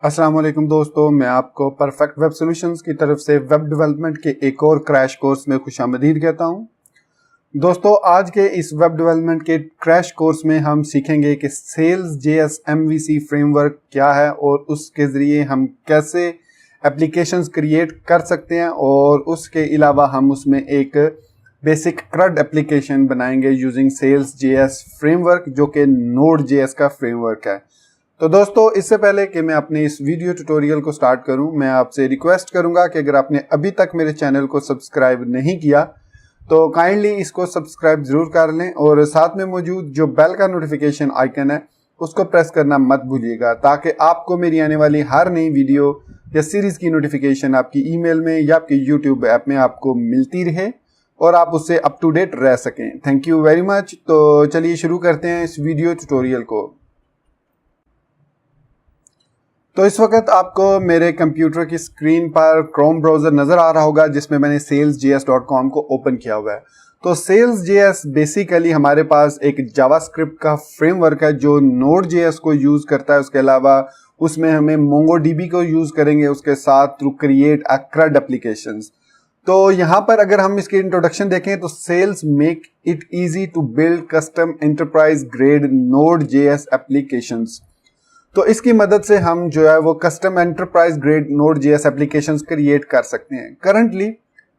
अस्सलाम वालेकुम दोस्तों, मैं आपको परफेक्ट वेब सॉल्यूशंस की तरफ से वेब डेवलपमेंट के एक और क्रैश कोर्स में खुशामदीद कहता हूं। दोस्तों, आज के इस वेब डेवलपमेंट के क्रैश कोर्स में हम सीखेंगे कि सेल्स JS MVC फ्रेमवर्क क्या है और उसके ज़रिए हम कैसे एप्लीकेशंस क्रिएट कर सकते हैं और उसके अलावा हम उसमें एक बेसिक CRUD एप्लीकेशन बनाएंगे यूजिंग सेल्स JS फ्रेमवर्क जो कि Node.js का फ्रेमवर्क है। तो दोस्तों, इससे पहले कि मैं अपने इस वीडियो ट्यूटोरियल को स्टार्ट करूं, मैं आपसे रिक्वेस्ट करूंगा कि अगर आपने अभी तक मेरे चैनल को सब्सक्राइब नहीं किया तो काइंडली इसको सब्सक्राइब जरूर कर लें और साथ में मौजूद जो बेल का नोटिफिकेशन आइकन है उसको प्रेस करना मत भूलिएगा, ताकि आपको मेरी आने वाली हर नई वीडियो या सीरीज की नोटिफिकेशन आपकी ईमेल में या आपकी यूट्यूब ऐप में आपको मिलती रहे और आप उससे अप टू डेट रह सकें। Thank you very much. तो चलिए शुरू करते हैं इस वीडियो ट्यूटोरियल को। तो इस वक्त आपको मेरे कंप्यूटर की स्क्रीन पर क्रोम ब्राउज़र नज़र आ रहा होगा जिसमें मैंने salesjs.com को ओपन किया हुआ है। तो salesjs बेसिकली हमारे पास एक जावास्क्रिप्ट का फ्रेमवर्क है जो Node.js को यूज़ करता है। उसके अलावा उसमें हमें MongoDB को यूज़ करेंगे उसके साथ to create a CRUD applications. तो यहाँ पर अगर हम इसकी इंट्रोडक्शन देखें तो Sails make it easy to build custom enterprise grade Node.js applications. तो इसकी मदद से हम जो है वो custom enterprise grade Node.js applications create कर सकते हैं। करंटली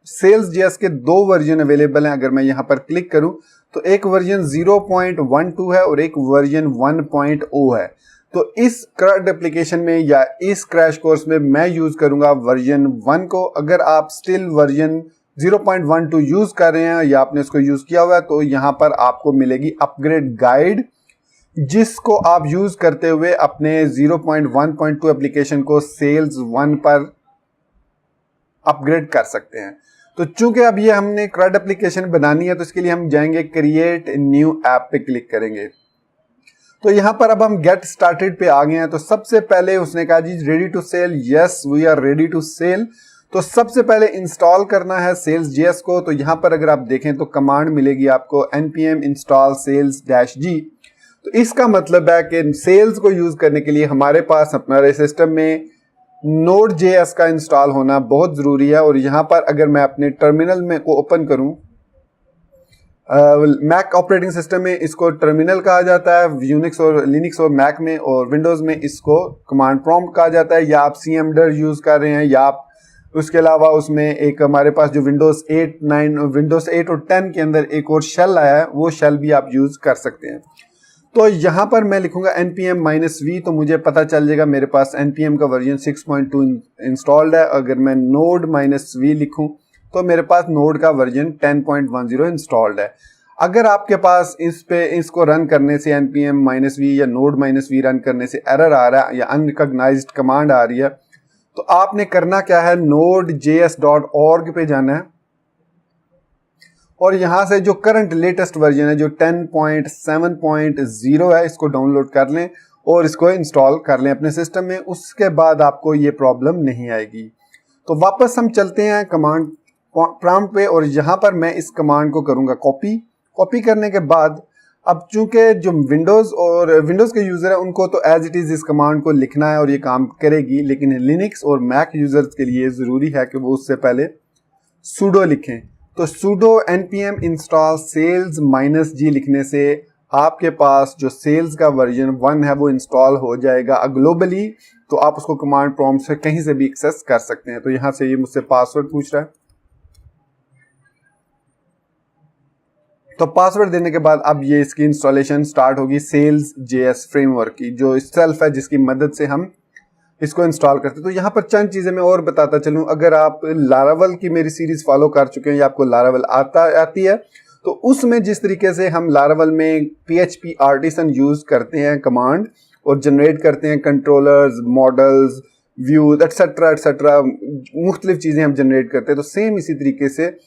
Sales.js के दो वर्जन अवेलेबल हैं। अगर मैं यहाँ पर क्लिक करूं तो एक वर्जन 0.12 है और एक वर्जन 1.0 है। तो इस CRUD एप्लीकेशन में या इस क्रैश कोर्स में मैं यूज करूंगा वर्जन 1 को। अगर आप स्टिल वर्जन 0.12 यूज कर रहे हैं या आपने इसको यूज किया हुआ है तो यहाँ पर आपको मिलेगी अपग्रेड गाइड, जिसको आप यूज करते हुए अपने 0.1.2 एप्लीकेशन को सेल्स 1 पर अपग्रेड कर सकते हैं। तो चूंकि अब ये हमने CRUD एप्लीकेशन बनानी है तो इसके लिए हम जाएंगे क्रिएट न्यू ऐप पे क्लिक करेंगे। तो यहां पर अब हम गेट स्टार्टेड पे आ गए हैं। तो सबसे पहले उसने कहा जी ready to sell, yes we are ready to sell. तो सबसे पहले इंस्टॉल करना है Sales.js को। तो यहां पर अगर आप देखें तो कमांड मिलेगी आपको npm install sales-g। तो इसका मतलब है कि सेल्स को यूज करने के लिए हमारे पास हमारे सिस्टम में Node.js का इंस्टॉल होना बहुत जरूरी है। और यहाँ पर अगर मैं अपने टर्मिनल में को ओपन करूं, मैक ऑपरेटिंग सिस्टम में इसको टर्मिनल कहा जाता है, यूनिक्स और लिनक्स और मैक में, और विंडोज में इसको कमांड प्रॉम्प्ट कहा जाता है। या आप cmd यूज कर रहे हैं या आप उसके अलावा उसमें एक हमारे पास जो विंडोज 8 और 10 के अंदर एक और शेल आया है वो शेल भी आप यूज कर सकते हैं। तो यहाँ पर मैं लिखूंगा npm-v तो मुझे पता चल जाएगा मेरे पास npm का वर्जन 6.2 इंस्टॉल्ड है। अगर मैं node-v लिखूं तो मेरे पास नोड का वर्जन 10.10 इंस्टॉल्ड है। अगर आपके पास इसको रन करने से npm-v या node-v रन करने से एरर आ रहा है या अनरिकॉग्नाइज्ड कमांड आ रही है तो आपने करना क्या है, nodejs.org पे जाना है और यहां से जो करंट लेटेस्ट वर्जन है जो 10.7.0 है इसको डाउनलोड कर लें और इसको इंस्टॉल कर लें अपने सिस्टम में। उसके बाद आपको ये प्रॉब्लम नहीं आएगी। तो वापस हम चलते हैं कमांड प्रॉम्प्ट पे और यहां पर मैं इस कमांड को करूंगा कॉपी करने के बाद अब चूंकि जो विंडोज के यूजर है उनको तो एज इट इज इस कमांड को लिखना है और ये काम करेगी, लेकिन लिनक्स और मैक यूजर्स के लिए जरूरी है कि वो उससे पहले sudo लिखें। तो sudo npm install sales-g लिखने से आपके पास जो सेल्स का वर्जन 1 है वो इंस्टॉल हो जाएगा ग्लोबली। तो आप उसको कमांड प्रॉम्प्ट से कहीं से भी एक्सेस कर सकते हैं। तो यहां से ये मुझसे पासवर्ड पूछ रहा है, तो पासवर्ड देने के बाद अब ये इसकी इंस्टॉलेशन स्टार्ट होगी Sales.js फ्रेमवर्क की, जो सेल्फ है जिसकी मदद से हम इसको इंस्टॉल करते हैं। तो यहाँ पर चंद चीजें मैं और बताता चलूं। अगर आप लारावल की मेरी सीरीज फॉलो कर चुके हैं या आपको लारावल आती है तो उसमें जिस तरीके से हम लारावल में PHP आर्टिसन यूज करते हैं कमांड और जनरेट करते हैं कंट्रोलर्स, मॉडल्स, व्यूज एक्सेट्रा मुख्तलिफ चीजें हम जनरेट करते हैं, तो सेम इसी तरीके से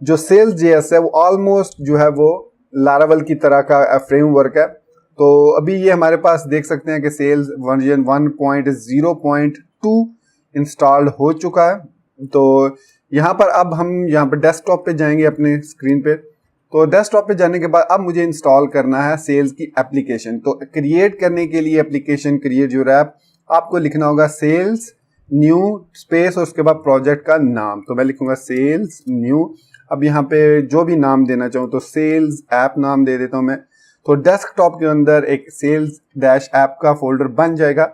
जो Sales.js है वो ऑलमोस्ट जो है वो लारावल की तरह का फ्रेमवर्क है। तो अभी ये हमारे पास देख सकते हैं कि सेल्स वर्जन 1.0.2 इंस्टॉल्ड हो चुका है। तो यहाँ पर अब हम यहाँ पर डेस्कटॉप पे जाएंगे अपने स्क्रीन पे। तो डेस्कटॉप पे जाने के बाद अब मुझे इंस्टॉल करना है सेल्स की एप्लीकेशन। तो क्रिएट करने के लिए एप्लीकेशन क्रिएट जो रैप आपको लिखना होगा सेल्स न्यू स्पेस और उसके बाद प्रोजेक्ट का नाम। तो मैं लिखूंगा सेल्स न्यू। अब यहाँ पे जो भी नाम देना चाहूँ तो सेल्स ऐप नाम दे देता हूँ मैं। तो डेस्कटॉप के अंदर एक सेल्स डैश ऐप का फोल्डर बन जाएगा।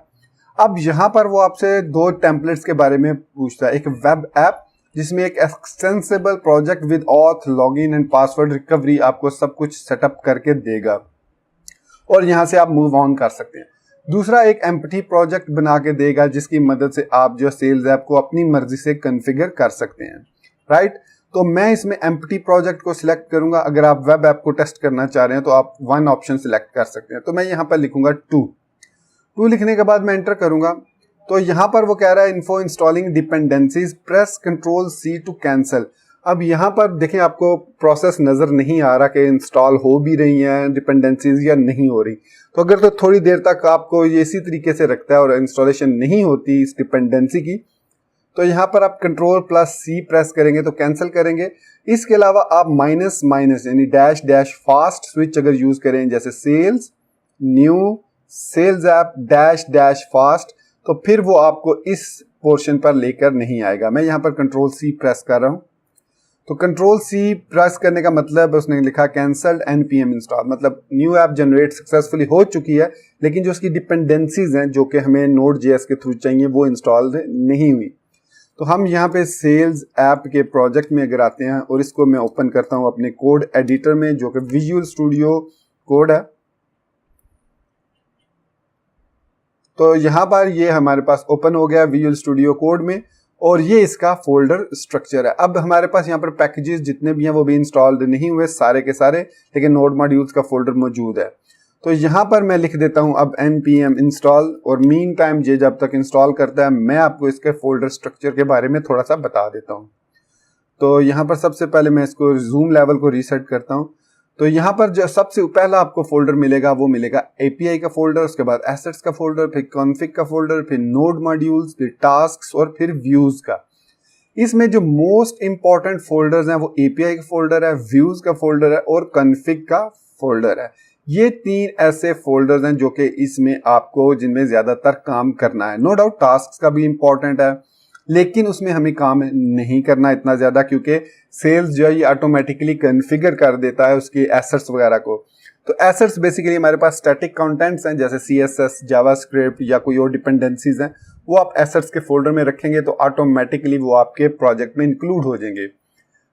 अब यहाँ पर वो आपसे दो टेम्पलेट्स के बारे में पूछता है, एक वेब ऐप जिसमें एक extensible project with auth login and password recovery आपको सब कुछ सेटअप करके देगा और यहाँ से आप मूव ऑन कर सकते हैं। दूसरा एक एम्प्टी प्रोजेक्ट बना के देगा जिसकी मदद से आप जो सेल्स ऐप को अपनी मर्जी से कॉन्फ़िगर कर सकते हैं, राइट। तो मैं इसमें एम्प्टी प्रोजेक्ट को सिलेक्ट करूंगा। अगर आप वेब ऐप को टेस्ट करना चाह रहे हैं तो आप 1 ऑप्शन सिलेक्ट कर सकते हैं। तो मैं यहाँ पर लिखूंगा 2 लिखने के बाद मैं एंटर करूंगा। तो यहाँ पर वो कह रहा है info installing dependencies, press Ctrl+C to cancel. अब यहाँ पर देखें आपको प्रोसेस नज़र नहीं आ रहा कि इंस्टॉल हो भी रही हैं डिपेंडेंसीज या नहीं हो रही। तो अगर तो थोड़ी देर तक आपको ये इसी तरीके से रखता है और इंस्टॉलेशन नहीं होती इस डिपेंडेंसी की, तो यहाँ पर आप Ctrl+C प्रेस करेंगे तो कैंसिल करेंगे। इसके अलावा आप माइनस माइनस यानी डैश डैश फास्ट स्विच अगर यूज़ करें, जैसे Sails new Sails app dash dash fast, तो फिर वो आपको इस पोर्शन पर लेकर नहीं आएगा। मैं यहाँ पर Ctrl+C प्रेस कर रहा हूँ। तो Ctrl+C प्रेस करने का मतलब उसने लिखा कैंसल्ड npm इंस्टॉल, मतलब न्यू ऐप जनरेट सक्सेसफुली हो चुकी है लेकिन जो उसकी डिपेंडेंसीज हैं जो कि हमें Node.js के थ्रू चाहिए वो इंस्टॉल नहीं हुई। तो हम यहाँ पे सेल्स ऐप के प्रोजेक्ट में अगर आते हैं और इसको मैं ओपन करता हूँ अपने कोड एडिटर में जो कि विजुअल स्टूडियो कोड है। तो यहाँ पर ये हमारे पास ओपन हो गया विजुअल स्टूडियो कोड में और ये इसका फोल्डर स्ट्रक्चर है। अब हमारे पास यहाँ पर पैकेजेस जितने भी हैं वो भी इंस्टॉल्ड नहीं हुए सारे के सारे, लेकिन नोड मॉड्यूल्स का फोल्डर मौजूद है। तो यहाँ पर मैं लिख देता हूँ अब npm इंस्टॉल और मीन टाइम ये जब तक इंस्टॉल करता है मैं आपको इसके फोल्डर स्ट्रक्चर के बारे में थोड़ा सा बता देता हूँ। तो यहाँ पर सबसे पहले मैं इसको जूम लेवल को रीसेट करता हूँ। तो यहाँ पर जो सबसे पहला आपको फोल्डर मिलेगा वो मिलेगा API का फोल्डर, उसके बाद एसेट्स का फोल्डर, फिर कॉन्फ़िग का फोल्डर, फिर नोड मॉड्यूल्स, फिर टास्क्स और फिर व्यूज का। इसमें जो मोस्ट इंपॉर्टेंट फोल्डर्स हैं वो API का फोल्डर है, व्यूज का फोल्डर है और कॉन्फ़िग का फोल्डर है। ये 3 ऐसे फोल्डर्स हैं जो कि इसमें आपको जिनमें ज्यादातर काम करना है। नो डाउट टास्क्स का भी इंपॉर्टेंट है लेकिन उसमें हमें काम नहीं करना इतना ज्यादा क्योंकि सेल्स जो है ये ऑटोमेटिकली कॉन्फ़िगर कर देता है उसकी एसेट्स वगैरह को। तो एसेट्स बेसिकली हमारे पास स्टैटिक कंटेंट्स हैं जैसे CSS, जावास्क्रिप्ट या कोई और डिपेंडेंसीज हैं, वो आप एसेट्स के फोल्डर में रखेंगे तो ऑटोमेटिकली वो आपके प्रोजेक्ट में इंक्लूड हो जाएंगे।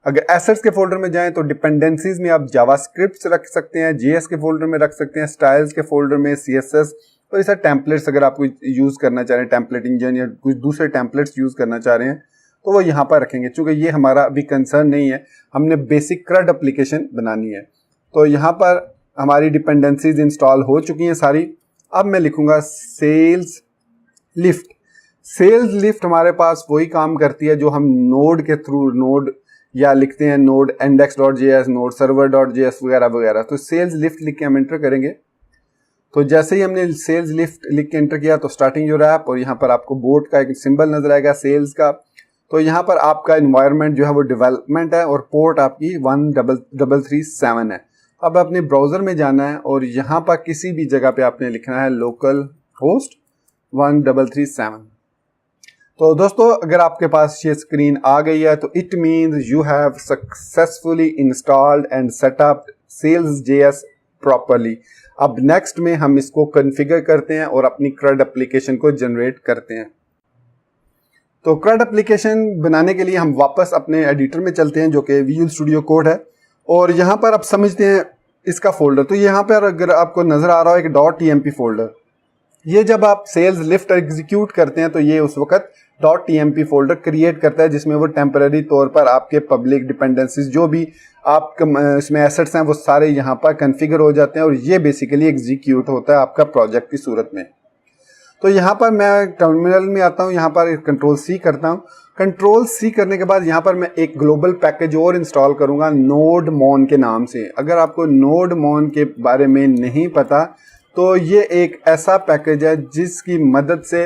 अगर एसेट्स के फोल्डर में जाएं तो डिपेंडेंसीज में आप जावास्क्रिप्ट रख सकते हैं, JS के फोल्डर में रख सकते हैं, स्टाइल्स के फोल्डर में CSS और ऐसा टेम्पलेट्स अगर आप यूज करना चाह रहे हैं, टेम्पलेट इंजन या कुछ दूसरे टेम्पलेट्स यूज करना चाह रहे हैं तो वो यहाँ पर रखेंगे। चूंकि ये हमारा अभी कंसर्न नहीं है, हमने बेसिक CRUD एप्लीकेशन बनानी है। तो यहाँ पर हमारी डिपेंडेंसीज इंस्टॉल हो चुकी हैं सारी। अब मैं लिखूंगा सेल्स लिफ्ट। सेल्स लिफ्ट हमारे पास वही काम करती है जो हम नोड के थ्रू नोड या लिखते हैं नोड index.js, नोड server.js वगैरह वगैरह। तो सेल्स लिफ्ट लिख के हम एंटर करेंगे। तो जैसे ही हमने सेल्स लिफ्ट लिख के एंटर किया तो स्टार्टिंग योर ऐप और यहाँ पर आपको बोर्ड का एक सिंबल नजर आएगा सेल्स का। तो यहाँ पर आपका एनवायरनमेंट जो है वो डेवलपमेंट है और पोर्ट आपकी 1337 है। अब अपने ब्राउजर में जाना है और यहाँ पर किसी भी जगह पे आपने लिखना है लोकल होस्ट 1337। तो दोस्तों अगर आपके पास ये स्क्रीन आ गई है तो it means you have successfully installed and setup Sales.js properly. अब नेक्स्ट में हम इसको कॉन्फ़िगर करते हैं और अपनी CRUD एप्लीकेशन को जनरेट करते हैं। तो CRUD एप्लीकेशन बनाने के लिए हम वापस अपने एडिटर में चलते हैं जो कि विजुअल स्टूडियो कोड है और यहाँ पर आप समझते हैं इसका फोल्डर। तो यहाँ पर अगर आपको नजर आ रहा हो एक .tmp फोल्डर, ये जब आप सेल्स लिफ्ट एग्जीक्यूट करते हैं तो ये उस वक्त .tmp फोल्डर क्रिएट करता है जिसमें वो टेम्पररी तौर पर आपके पब्लिक डिपेंडेंसीज जो भी आप इसमें एसेट्स हैं वो सारे यहाँ पर कॉन्फ़िगर हो जाते हैं और ये बेसिकली एग्जीक्यूट होता है आपका प्रोजेक्ट की सूरत में। तो यहाँ पर मैं टर्मिनल में आता हूँ, यहाँ पर Ctrl+C करता हूँ। Ctrl+C करने के बाद यहाँ पर मैं एक ग्लोबल पैकेज और इंस्टॉल करूँगा NodeMon के नाम से। अगर आपको NodeMon के बारे में नहीं पता तो ये एक ऐसा पैकेज है जिसकी मदद से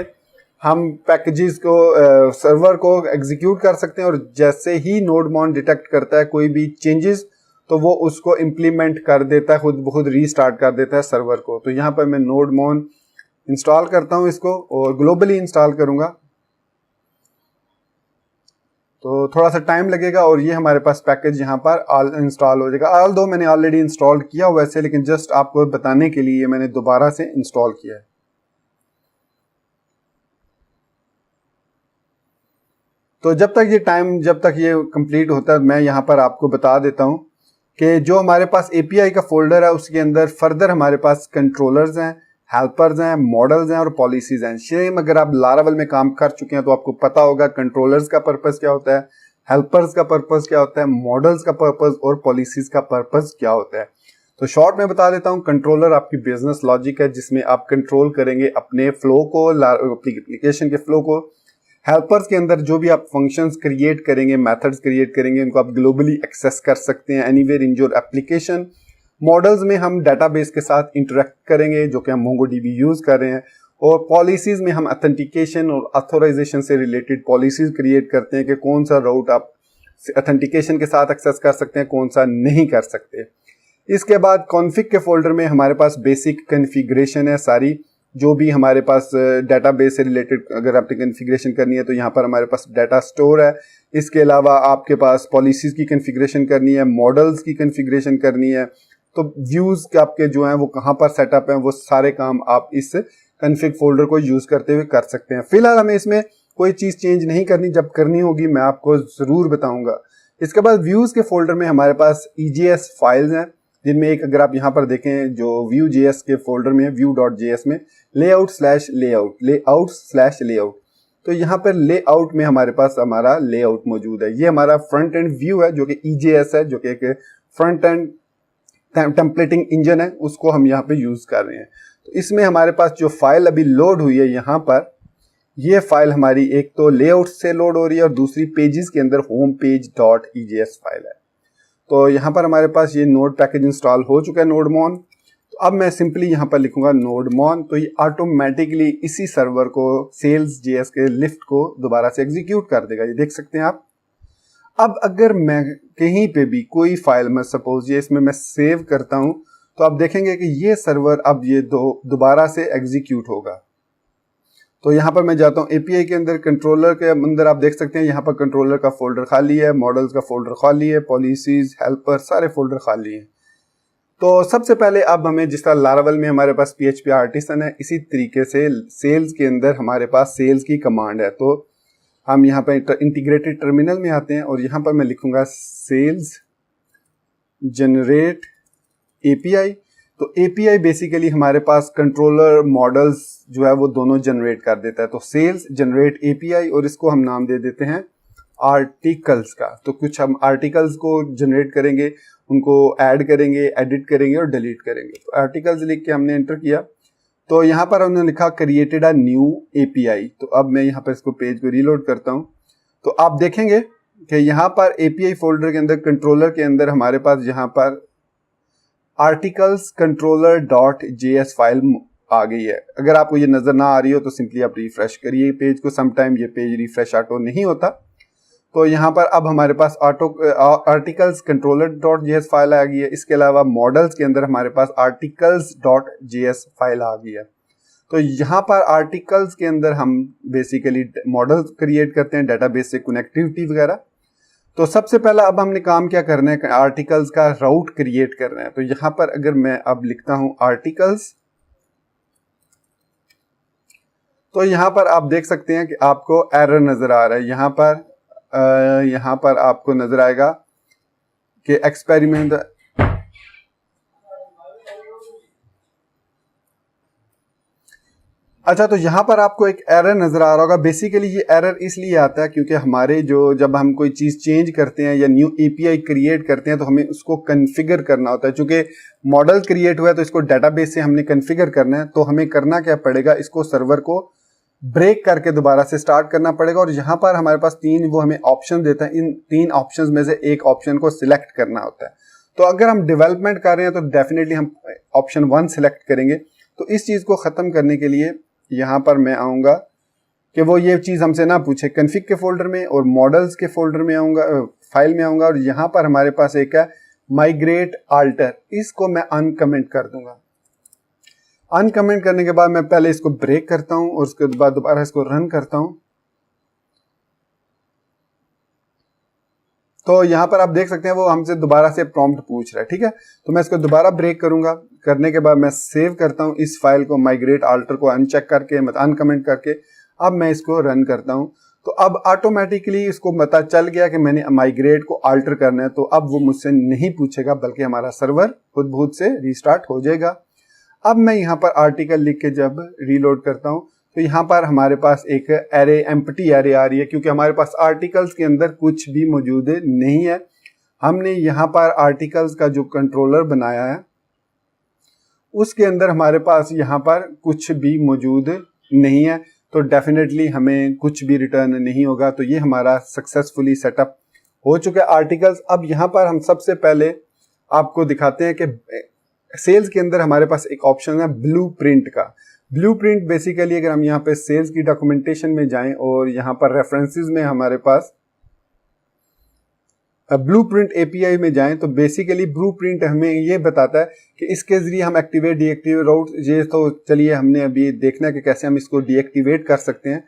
हम पैकेजेस को सर्वर को एग्जीक्यूट कर सकते हैं और जैसे ही NodeMon डिटेक्ट करता है कोई भी चेंजेस तो वो उसको इम्प्लीमेंट कर देता है, खुद ब खुद रीस्टार्ट कर देता है सर्वर को। तो यहाँ पर मैं NodeMon इंस्टॉल करता हूं इसको और ग्लोबली इंस्टॉल करूंगा तो थोड़ा सा टाइम लगेगा और ये हमारे पास पैकेज यहाँ पर इंस्टॉल हो जाएगा। ऑल दो मैंने ऑलरेडी इंस्टॉल किया हुआ वैसे, लेकिन जस्ट आपको बताने के लिए मैंने दोबारा से इंस्टॉल किया है। तो जब तक ये कंप्लीट होता है मैं यहाँ पर आपको बता देता हूँ कि जो हमारे पास एपीआई का फोल्डर है उसके अंदर फर्दर हमारे पास कंट्रोलर्स हैं, हेल्पर्स हैं, मॉडल्स हैं और पॉलिसीज हैं। सेम अगर आप लारावेल में काम कर चुके हैं तो आपको पता होगा कंट्रोलर्स का पर्पस क्या होता है, हेल्पर्स का पर्पस क्या होता है, मॉडल्स का पर्पस और पॉलिसीज का पर्पस क्या होता है। तो शॉर्ट में बता देता हूँ, कंट्रोलर आपकी बिजनेस लॉजिक है जिसमें आप कंट्रोल करेंगे अपने फ्लो को, एप्लीकेशन के फ्लो को। हेल्पर्स के अंदर जो भी आप फंक्शंस क्रिएट करेंगे, मेथड्स क्रिएट करेंगे, उनको आप ग्लोबली एक्सेस कर सकते हैं anywhere in your application. Models में हम डेटाबेस के साथ इंटरेक्ट करेंगे जो कि हम मोंगोडीबी यूज कर रहे हैं। और पॉलिसीज में हम ऑथेंटिकेशन और ऑथोराइजेशन से रिलेटेड पॉलिसीज क्रिएट करते हैं कि कौन सा राउट आप ऑथेंटिकेशन के साथ एक्सेस कर सकते हैं, कौन सा नहीं कर सकते। इसके बाद कॉन्फिग के फोल्डर में हमारे पास बेसिक कॉन्फ़िगरेशन है सारी, जो भी हमारे पास डेटाबेस से रिलेटेड अगर आपने कॉन्फ़िगरेशन करनी है तो यहाँ पर हमारे पास डाटा स्टोर है। इसके अलावा आपके पास पॉलिसीज की कॉन्फ़िगरेशन करनी है, मॉडल्स की कॉन्फ़िगरेशन करनी है, तो व्यूज के आपके जो हैं वो कहाँ पर सेटअप हैं, वो सारे काम आप इस कॉन्फ़िग फोल्डर को यूज करते हुए कर सकते हैं। फिलहाल हमें इसमें कोई चीज चेंज नहीं करनी, जब करनी होगी मैं आपको जरूर बताऊंगा। इसके बाद व्यूज के फोल्डर में हमारे पास EJS फाइल्स हैं जिनमें एक अगर आप यहाँ पर देखें जो Vue.js के फोल्डर में Vue.js में लेआउट, तो यहाँ पर लेआउट में हमारे पास हमारा लेआउट मौजूद है। ये हमारा फ्रंट एंड व्यू है जो कि EJS है, जो कि एक फ्रंट एंड टेम्पलेटिंग इंजन है, उसको हम यहाँ पे यूज कर रहे हैं। तो इसमें हमारे पास जो फाइल अभी लोड हुई है यहाँ पर, ये फाइल हमारी एक तो लेआउट से लोड हो रही है और दूसरी पेजेस के अंदर home page dot EJS file है। तो यहाँ पर हमारे पास ये नोड पैकेज इंस्टॉल हो चुका है, नोडमॉन। तो अब मैं सिंपली यहाँ पर लिखूंगा नोडमॉन, तो ये ऑटोमेटिकली इसी सर्वर को Sales.js के लिफ्ट को दोबारा से एग्जीक्यूट कर देगा, ये देख सकते हैं आप। अब अगर मैं कहीं पे भी कोई फाइल में सपोज ये इसमें मैं सेव करता हूं तो आप देखेंगे कि ये सर्वर अब ये दोबारा से एग्जीक्यूट होगा। तो यहाँ पर मैं जाता हूँ एपीआई के अंदर, कंट्रोलर के अंदर आप देख सकते हैं यहाँ पर कंट्रोलर का फोल्डर खाली है, मॉडल्स का फोल्डर खाली है, पॉलिसीज, हेल्पर, सारे फोल्डर खाली हैं। तो सबसे पहले अब हमें जिस तरह लारावेल में हमारे पास PHP आर्टिसन है, इसी तरीके से सेल्स के अंदर हमारे पास सेल्स की कमांड है। तो हम यहाँ पर इंटीग्रेटेड टर्मिनल में आते हैं और यहाँ पर मैं लिखूंगा सेल्स जनरेट एपीआई। तो एपीआई बेसिकली हमारे पास कंट्रोलर मॉडल्स जो है वो दोनों जनरेट कर देता है। तो सेल्स जनरेट एपीआई और इसको हम नाम दे देते हैं आर्टिकल्स का। तो कुछ हम आर्टिकल्स को जनरेट करेंगे, उनको ऐड करेंगे, एडिट करेंगे और डिलीट करेंगे। तो आर्टिकल्स लिख के हमने एंटर किया तो यहाँ पर हमने लिखा क्रिएटेड अ न्यू एपीआई। तो अब मैं यहाँ पर इसको पेज को रीलोड करता हूँ तो आप देखेंगे कि यहाँ पर एपीआई फोल्डर के अंदर कंट्रोलर के अंदर हमारे पास यहाँ पर articles controller dot JS file आ गई है। अगर आपको ये नजर ना आ रही हो तो सिंपली आप रिफ्रेश करिए पेज को, समटाइम ये पेज रिफ्रेश ऑटो नहीं होता। तो यहाँ पर अब हमारे पास articles controller dot JS file आ गई है। इसके अलावा मॉडल्स के अंदर हमारे पास आर्टिकल्स डॉट JS फाइल आ गई है। तो यहाँ पर आर्टिकल्स के अंदर हम बेसिकली मॉडल्स क्रिएट करते हैं, डेटाबेस से कनेक्टिविटी वगैरह। तो सबसे पहला अब हमने काम क्या करना है, आर्टिकल्स का राउट क्रिएट करना है। तो यहाँ पर अगर मैं अब लिखता हूं आर्टिकल्स, तो यहाँ पर आप देख सकते हैं कि आपको एरर नजर आ रहा है। यहाँ पर आपको नजर आएगा कि एक्सपेरिमेंट, अच्छा तो यहाँ पर आपको एक एरर नजर आ रहा होगा। बेसिकली ये एरर इसलिए आता है क्योंकि हमारे जब हम कोई चीज चेंज करते हैं या न्यू एपीआई क्रिएट करते हैं तो हमें उसको कॉन्फ़िगर करना होता है। चूंकि मॉडल क्रिएट हुआ है तो इसको डेटाबेस से हमने कॉन्फ़िगर करना है। तो हमें करना क्या पड़ेगा, इसको सर्वर को ब्रेक करके दोबारा से स्टार्ट करना पड़ेगा। और यहाँ पर हमारे पास वो हमें ऑप्शन देता है, इन 3 ऑप्शन में से एक ऑप्शन को सिलेक्ट करना होता है। तो अगर हम डेवलपमेंट कर रहे हैं तो डेफिनेटली हम ऑप्शन 1 सिलेक्ट करेंगे। तो इस चीज को खत्म करने के लिए यहाँ पर मैं आऊंगा कि वो ये चीज हमसे ना पूछे, कॉन्फ़िग के फोल्डर में और मॉडल्स के फोल्डर में आऊंगा, फाइल में आऊंगा और यहाँ पर हमारे पास एक है माइग्रेट आल्टर, इसको मैं अनकमेंट कर दूंगा। अनकमेंट करने के बाद मैं पहले इसको ब्रेक करता हूं और उसके बाद दोबारा इसको रन करता हूं। तो यहाँ पर आप देख सकते हैं वो हमसे दोबारा से प्रॉम्प्ट पूछ रहा है, ठीक है। तो मैं इसको दोबारा ब्रेक करूंगा, करने के बाद मैं सेव करता हूँ इस फाइल को, माइग्रेट आल्टर को अनचेक करके, मतलब अनकमेंट करके। अब मैं इसको रन करता हूँ, तो अब ऑटोमेटिकली इसको पता चल गया कि मैंने माइग्रेट को आल्टर करना है, तो अब वो मुझसे नहीं पूछेगा बल्कि हमारा सर्वर खुद ब खुद से रीस्टार्ट हो जाएगा। अब मैं यहाँ पर आर्टिकल लिख के जब रीलोड करता हूँ तो यहाँ पर हमारे पास एक एरे, एम्प्टी एरे आ रही है, क्योंकि हमारे पास आर्टिकल्स के अंदर कुछ भी मौजूद नहीं है। हमने यहाँ पर आर्टिकल्स का जो कंट्रोलर बनाया है उसके अंदर हमारे पास यहाँ पर कुछ भी मौजूद नहीं है, तो डेफिनेटली हमें कुछ भी रिटर्न नहीं होगा। तो ये हमारा सक्सेसफुली सेटअप हो चुका है आर्टिकल्स। अब यहाँ पर हम सबसे पहले आपको दिखाते हैं कि सेल्स के अंदर हमारे पास एक ऑप्शन है ब्लूप्रिंट का। ब्लूप्रिंट बेसिकली अगर हम यहाँ पे सेल्स की डॉक्यूमेंटेशन में जाएं और यहाँ पर रेफरेंसेस में हमारे पास ब्लूप्रिंट एपीआई में जाएं, तो बेसिकली ब्लूप्रिंट हमें ये बताता है कि इसके जरिए हम एक्टिवेट डीएक्टिवेट राउट, ये तो चलिए हमने अभी देखना है कि कैसे हम इसको डीएक्टिवेट कर सकते हैं।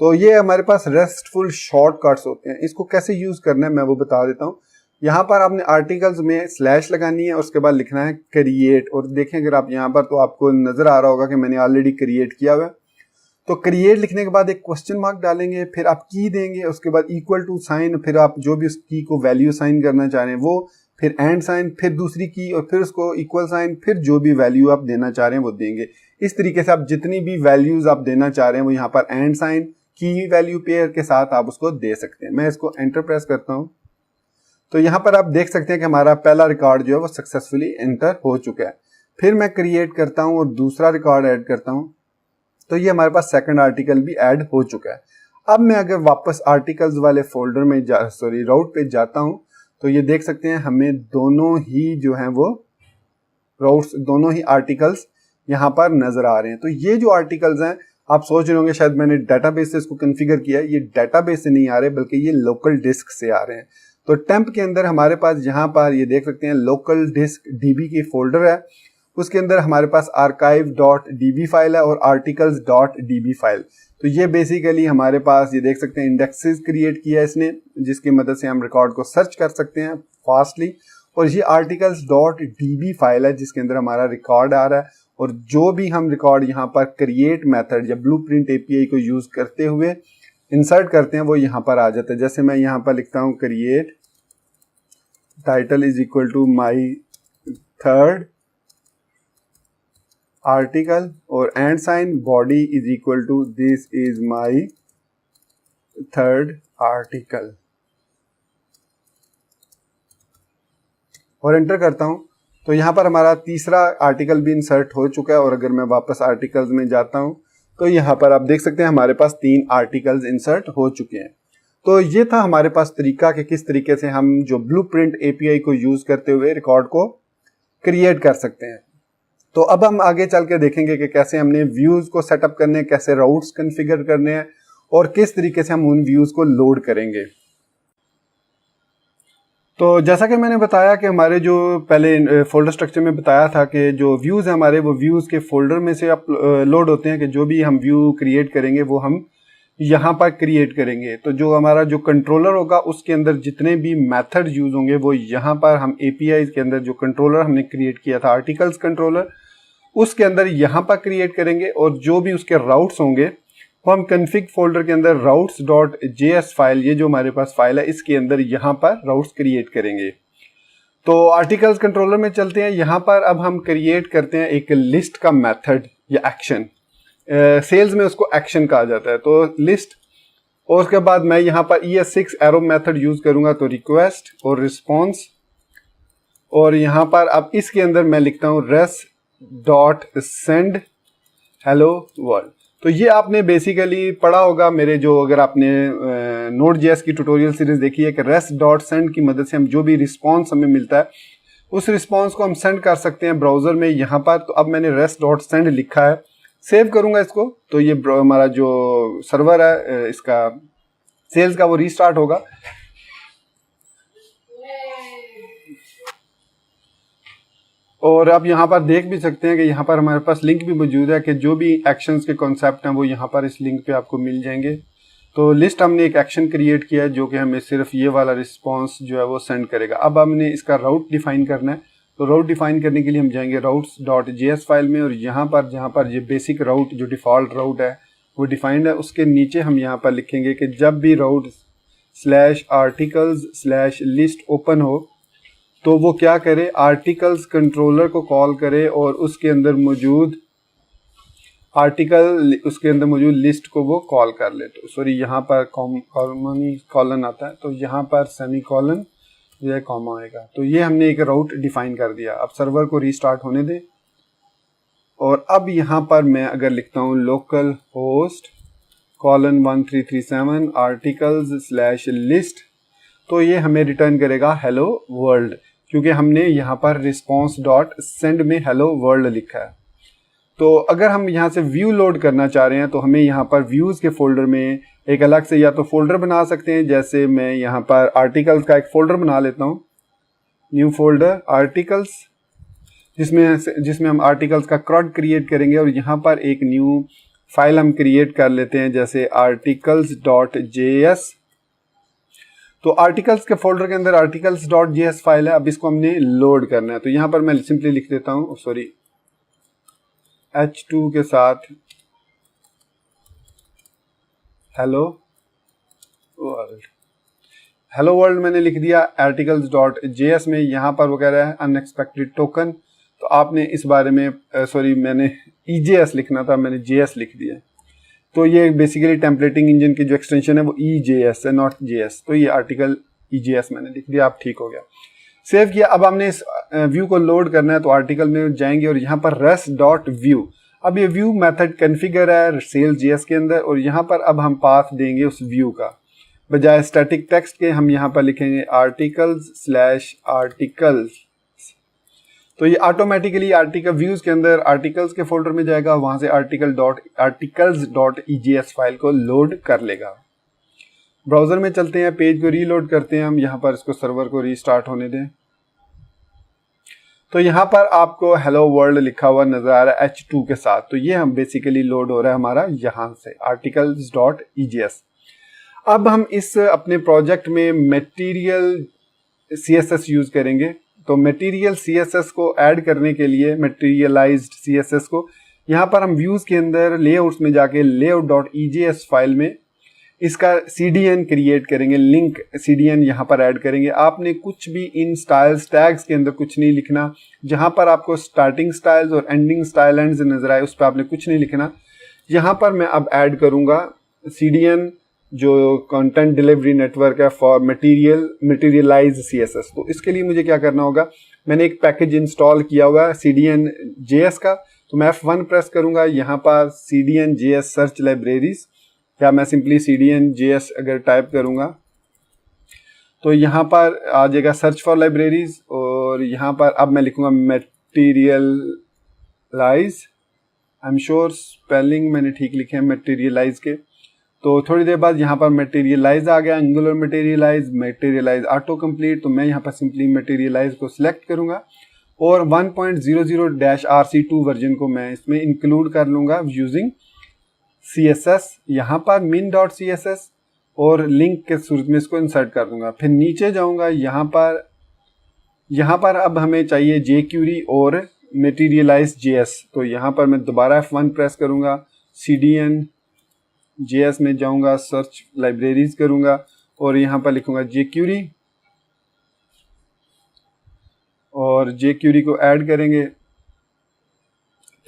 तो ये हमारे पास रेस्टफुल शॉर्टकट्स होते हैं, इसको कैसे यूज करना है मैं वो बता देता हूँ। यहाँ पर आपने आर्टिकल्स में स्लैश लगानी है, उसके बाद लिखना है क्रिएट, और देखें अगर आप यहाँ पर तो आपको नजर आ रहा होगा कि मैंने ऑलरेडी क्रिएट किया हुआ है। तो क्रिएट लिखने के बाद एक क्वेश्चन मार्क डालेंगे, फिर आप की देंगे, उसके बाद इक्वल टू साइन, फिर आप जो भी उस की को वैल्यू साइन करना चाह रहे हैं वो, फिर एंड साइन, फिर दूसरी की, और फिर उसको इक्वल साइन, फिर जो भी वैल्यू आप देना चाह रहे हैं वो देंगे। इस तरीके से आप जितनी भी वैल्यूज आप देना चाह रहे हैं वो यहाँ पर एंड साइन की वैल्यू पेयर के साथ आप उसको दे सकते हैं। मैं इसको एंटर प्रेस करता हूँ, तो यहाँ पर आप देख सकते हैं कि हमारा पहला रिकॉर्ड जो है वो सक्सेसफुली एंटर हो चुका है। फिर मैं क्रिएट करता हूँ और दूसरा रिकॉर्ड ऐड करता हूँ, तो ये हमारे पास सेकंड आर्टिकल भी ऐड हो चुका है। अब मैं अगर वापस आर्टिकल्स वाले फोल्डर में राउट पे जाता हूँ, तो ये देख सकते हैं हमें दोनों ही जो हैं वो राउट्स, दोनों ही आर्टिकल्स यहाँ पर नजर आ रहे हैं। तो ये जो आर्टिकल्स हैं, आप सोच रहे होंगे शायद मैंने डाटाबेस से इसको कॉन्फ़िगर किया है, ये डाटाबेस से नहीं आ रहे बल्कि ये लोकल डिस्क से आ रहे हैं। तो टेम्प के अंदर हमारे पास यहाँ पर ये देख सकते हैं लोकल डिस्क डीबी की फोल्डर है, उसके अंदर हमारे पास archive.db फाइल है और articles.db फाइल। तो ये बेसिकली हमारे पास ये देख सकते हैं इंडेक्सेस क्रिएट किया है इसने, जिसकी मदद से हम रिकॉर्ड को सर्च कर सकते हैं फास्टली। और ये articles.db फाइल है जिसके अंदर हमारा रिकॉर्ड आ रहा है, और जो भी हम रिकॉर्ड यहाँ पर क्रिएट मेथड या ब्लूप्रिंट एपीआई को यूज करते हुए इंसर्ट करते हैं वो यहाँ पर आ जाता है। जैसे मैं यहाँ पर लिखता हूँ create title is equal to my third article और and sign body is equal to this is my third article, और एंटर करता हूं, तो यहां पर हमारा तीसरा आर्टिकल भी इंसर्ट हो चुका है। और अगर मैं वापस आर्टिकल्स में जाता हूं तो यहां पर आप देख सकते हैं हमारे पास 3 आर्टिकल्स इंसर्ट हो चुके हैं। तो ये था हमारे पास तरीका कि किस तरीके से हम जो ब्लूप्रिंट एपीआई को यूज करते हुए रिकॉर्ड को क्रिएट कर सकते हैं। तो अब हम आगे चल के देखेंगे कि कैसे हमने व्यूज को सेटअप करने हैं, कैसे राउट्स कॉन्फ़िगर करने हैं और किस तरीके से हम उन व्यूज को लोड करेंगे। तो जैसा कि मैंने बताया कि हमारे जो पहले फोल्डर स्ट्रक्चर में बताया था कि जो व्यूज है हमारे वो व्यूज के फोल्डर में से लोड होते हैं, कि जो भी हम व्यू क्रिएट करेंगे वो हम यहाँ पर क्रिएट करेंगे। तो जो हमारा जो कंट्रोलर होगा उसके अंदर जितने भी मेथड यूज होंगे वो यहाँ पर हम एपीआई के अंदर जो कंट्रोलर हमने क्रिएट किया था आर्टिकल्स कंट्रोलर, उसके अंदर यहाँ पर क्रिएट करेंगे। और जो भी उसके राउट्स होंगे वो हम कन्फिग फोल्डर के अंदर routes.js फाइल, ये जो हमारे पास फाइल है इसके अंदर यहाँ पर राउट्स क्रिएट करेंगे। तो आर्टिकल्स कंट्रोलर में चलते हैं। यहाँ पर अब हम क्रिएट करते हैं एक लिस्ट का मेथड या एक्शन, सेल्स में उसको एक्शन कहा जाता है। तो लिस्ट, और उसके बाद मैं यहाँ पर ES6 एरो मेथड यूज करूंगा, तो रिक्वेस्ट और रिस्पॉन्स, और यहाँ पर अब इसके अंदर मैं लिखता हूँ res.send hello world। तो ये आपने बेसिकली पढ़ा होगा मेरे जो, अगर आपने Node.js की ट्यूटोरियल सीरीज देखी है कि res.send की मदद से हम जो भी रिस्पॉन्स हमें मिलता है उस रिस्पॉन्स को हम सेंड कर सकते हैं ब्राउजर में यहाँ पर। तो अब मैंने res.send लिखा है, सेव करूंगा इसको, तो ये हमारा जो सर्वर है इसका सेल्स का वो रीस्टार्ट होगा। और आप यहाँ पर देख भी सकते हैं कि यहाँ पर हमारे पास लिंक भी मौजूद है कि जो भी एक्शंस के कॉन्सेप्ट हैं वो यहाँ पर इस लिंक पे आपको मिल जाएंगे। तो लिस्ट हमने एक एक्शन क्रिएट किया है जो कि हमें सिर्फ ये वाला रिस्पॉन्स जो है वो सेंड करेगा। अब हमने इसका राउट डिफाइन करना है। तो राउट डिफाइन करने के लिए हम जाएंगे routes.js फाइल में, और यहाँ पर जहाँ पर ये बेसिक राउट जो डिफ़ॉल्ट राउट है वो डिफाइंड है, उसके नीचे हम यहाँ पर लिखेंगे कि जब भी routes/articles/list ओपन हो तो वो क्या करे, आर्टिकल्स कंट्रोलर को कॉल करे और उसके अंदर मौजूद लिस्ट को वो कॉल कर ले। तो सॉरी, यहाँ पर कॉलन आता है, तो यहाँ पर सेमी कॉलन या कॉमा आएगा। तो ये हमने एक राउट डिफाइन कर दिया। अब सर्वर को रीस्टार्ट होने दें, और अब यहाँ पर मैं अगर लिखता हूँ लोकल होस्ट :1337 articles/list, तो ये हमें रिटर्न करेगा हेलो वर्ल्ड, क्योंकि हमने यहाँ पर response.send में हेलो वर्ल्ड लिखा है। तो अगर हम यहाँ से व्यू लोड करना चाह रहे हैं तो हमें यहाँ पर व्यूज़ के फोल्डर में एक अलग से या तो फोल्डर बना सकते हैं, जैसे मैं यहाँ पर आर्टिकल्स का एक फोल्डर बना लेता हूँ, न्यू फोल्डर आर्टिकल्स, जिसमें हम आर्टिकल्स का क्रॉड क्रिएट करेंगे, और यहाँ पर एक न्यू फाइल हम क्रिएट कर लेते हैं जैसे articles.js। तो आर्टिकल्स के फोल्डर के अंदर articles.js फाइल है। अब इसको हमने लोड करना है, तो यहाँ पर मैं सिंपली लिख देता हूँ, सॉरी H2 के साथ हेलो वर्ल्ड मैंने लिख दिया articles.js में। यहाँ पर वो कह रहा है अनएक्सपेक्टेड टोकन, तो आपने इस बारे में मैंने EJS लिखना था, मैंने JS लिख दिया। तो ये बेसिकली टेम्पलेटिंग इंजन की जो एक्सटेंशन है वो EJS है, नॉट JS। तो ये आर्टिकल EJS मैंने लिख दिया, आप ठीक हो गया, सेव किया। अब हमने इस व्यू को लोड करना है, तो आर्टिकल में जाएंगे और यहाँ पर rest.view, अब ये व्यू मेथड कॉन्फ़िगर है Sales.js के अंदर, और यहाँ पर अब हम पाथ देंगे उस व्यू का, बजाय स्टैटिक टेक्स्ट के हम यहाँ पर लिखेंगे articles/articles। तो ये ऑटोमेटिकली आर्टिकल व्यूज के अंदर आर्टिकल्स के फोल्डर में जाएगा, वहां से articles.ejs फाइल को लोड कर लेगा। ब्राउजर में चलते हैं, पेज को रीलोड करते हैं हम, यहाँ पर इसको सर्वर को रीस्टार्ट होने दें। तो यहाँ पर आपको हेलो वर्ल्ड लिखा हुआ नजर आ रहा है H2 के साथ। तो ये हम बेसिकली लोड हो रहा है हमारा यहाँ से articles.ejs। अब हम इस अपने प्रोजेक्ट में मटेरियल CSS यूज करेंगे। तो मटेरियल CSS को ऐड करने के लिए मटेरियलाइज्ड CSS को यहाँ पर हम व्यूज के अंदर लेआउट्स में जाके layout.ejs फाइल में इसका CDN क्रिएट करेंगे, लिंक CDN यहाँ पर ऐड करेंगे। आपने कुछ भी इन स्टाइल्स टैग्स के अंदर कुछ नहीं लिखना, जहाँ पर आपको स्टार्टिंग स्टाइल्स और एंडिंग स्टाइल एंड्स नजर आए उस पर आपने कुछ नहीं लिखना। यहाँ पर मैं अब ऐड करूँगा CDN जो कंटेंट डिलीवरी नेटवर्क है फॉर मटेरियलाइज CSS। तो इसके लिए मुझे क्या करना होगा, मैंने एक पैकेज इंस्टॉल किया हुआ है CDN.js का, तो मैं F1 प्रेस करूंगा। यहाँ पर CDN.js सर्च लाइब्रेरीज, या मैं सिंपली CDN.js अगर टाइप करूंगा तो यहाँ पर आ जाएगा सर्च फॉर लाइब्रेरीज, और यहाँ पर अब मैं लिखूंगा materialize. I am sure spelling मैंने ठीक लिखे हैं मटेरियलाइज के। तो थोड़ी देर बाद यहाँ पर मटेरियलाइज आ गया, एंगुलर मटेरियलाइज ऑटो कंप्लीट। तो मैं यहाँ पर सिंपली मटेरियलाइज को सिलेक्ट करूंगा और 1.00-RC2 वर्जन को मैं इसमें इंक्लूड कर लूंगा यूजिंग CSS। यहाँ पर min.css और लिंक के सूरत में इसको इंसर्ट कर दूंगा। फिर नीचे जाऊंगा, यहाँ पर अब हमें चाहिए jQuery और materialize.js। तो यहाँ पर मैं दोबारा F1 प्रेस करूंगा, CDN.js में जाऊंगा, सर्च लाइब्रेरीज करूंगा और यहाँ पर लिखूंगा jQuery, और jQuery को ऐड करेंगे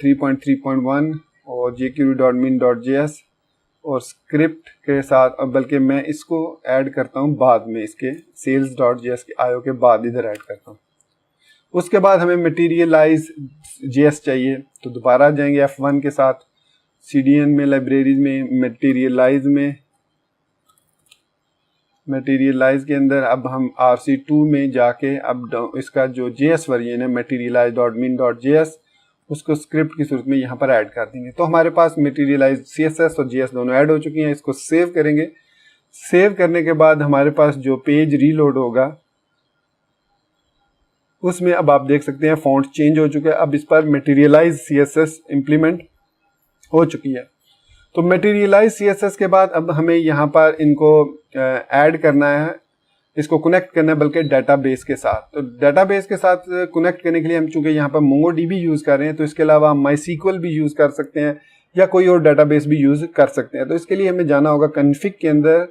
3.3.1 और jQuery.min.js और स्क्रिप्ट के साथ। अब बल्कि मैं इसको ऐड करता हूँ बाद में, इसके sales.js के आयो के बाद इधर ऐड करता हूँ। उसके बाद हमें materialize.js चाहिए, तो दोबारा जाएंगे F1 के साथ, CDN में लाइब्रेरीज में materialize के अंदर अब हम RC2 में जाके अब इसका जो JS वर्जन है materialize.min.js उसको स्क्रिप्ट की सूरत में यहाँ पर ऐड कर देंगे। तो हमारे पास मटेरियलाइज CSS और JS दोनों ऐड हो चुकी हैं। इसको सेव करेंगे। सेव करने के बाद हमारे पास जो पेज रीलोड होगा उसमें अब आप देख सकते हैं फॉन्ट चेंज हो चुका है। अब इस पर मटेरियलाइज CSS इम्प्लीमेंट हो चुकी है। तो मटेरियलाइज CSS के बाद अब हमें यहाँ पर इनको ऐड करना है, इसको कनेक्ट करना है बल्कि डेटाबेस के साथ। तो डेटाबेस के साथ कनेक्ट करने के लिए हम चूंकि यहाँ पर MongoDB यूज़ कर रहे हैं, तो इसके अलावा हम MySQL भी यूज़ कर सकते हैं या कोई और डेटाबेस भी यूज़ कर सकते हैं। तो इसके लिए हमें जाना होगा कॉन्फ़िग के अंदर,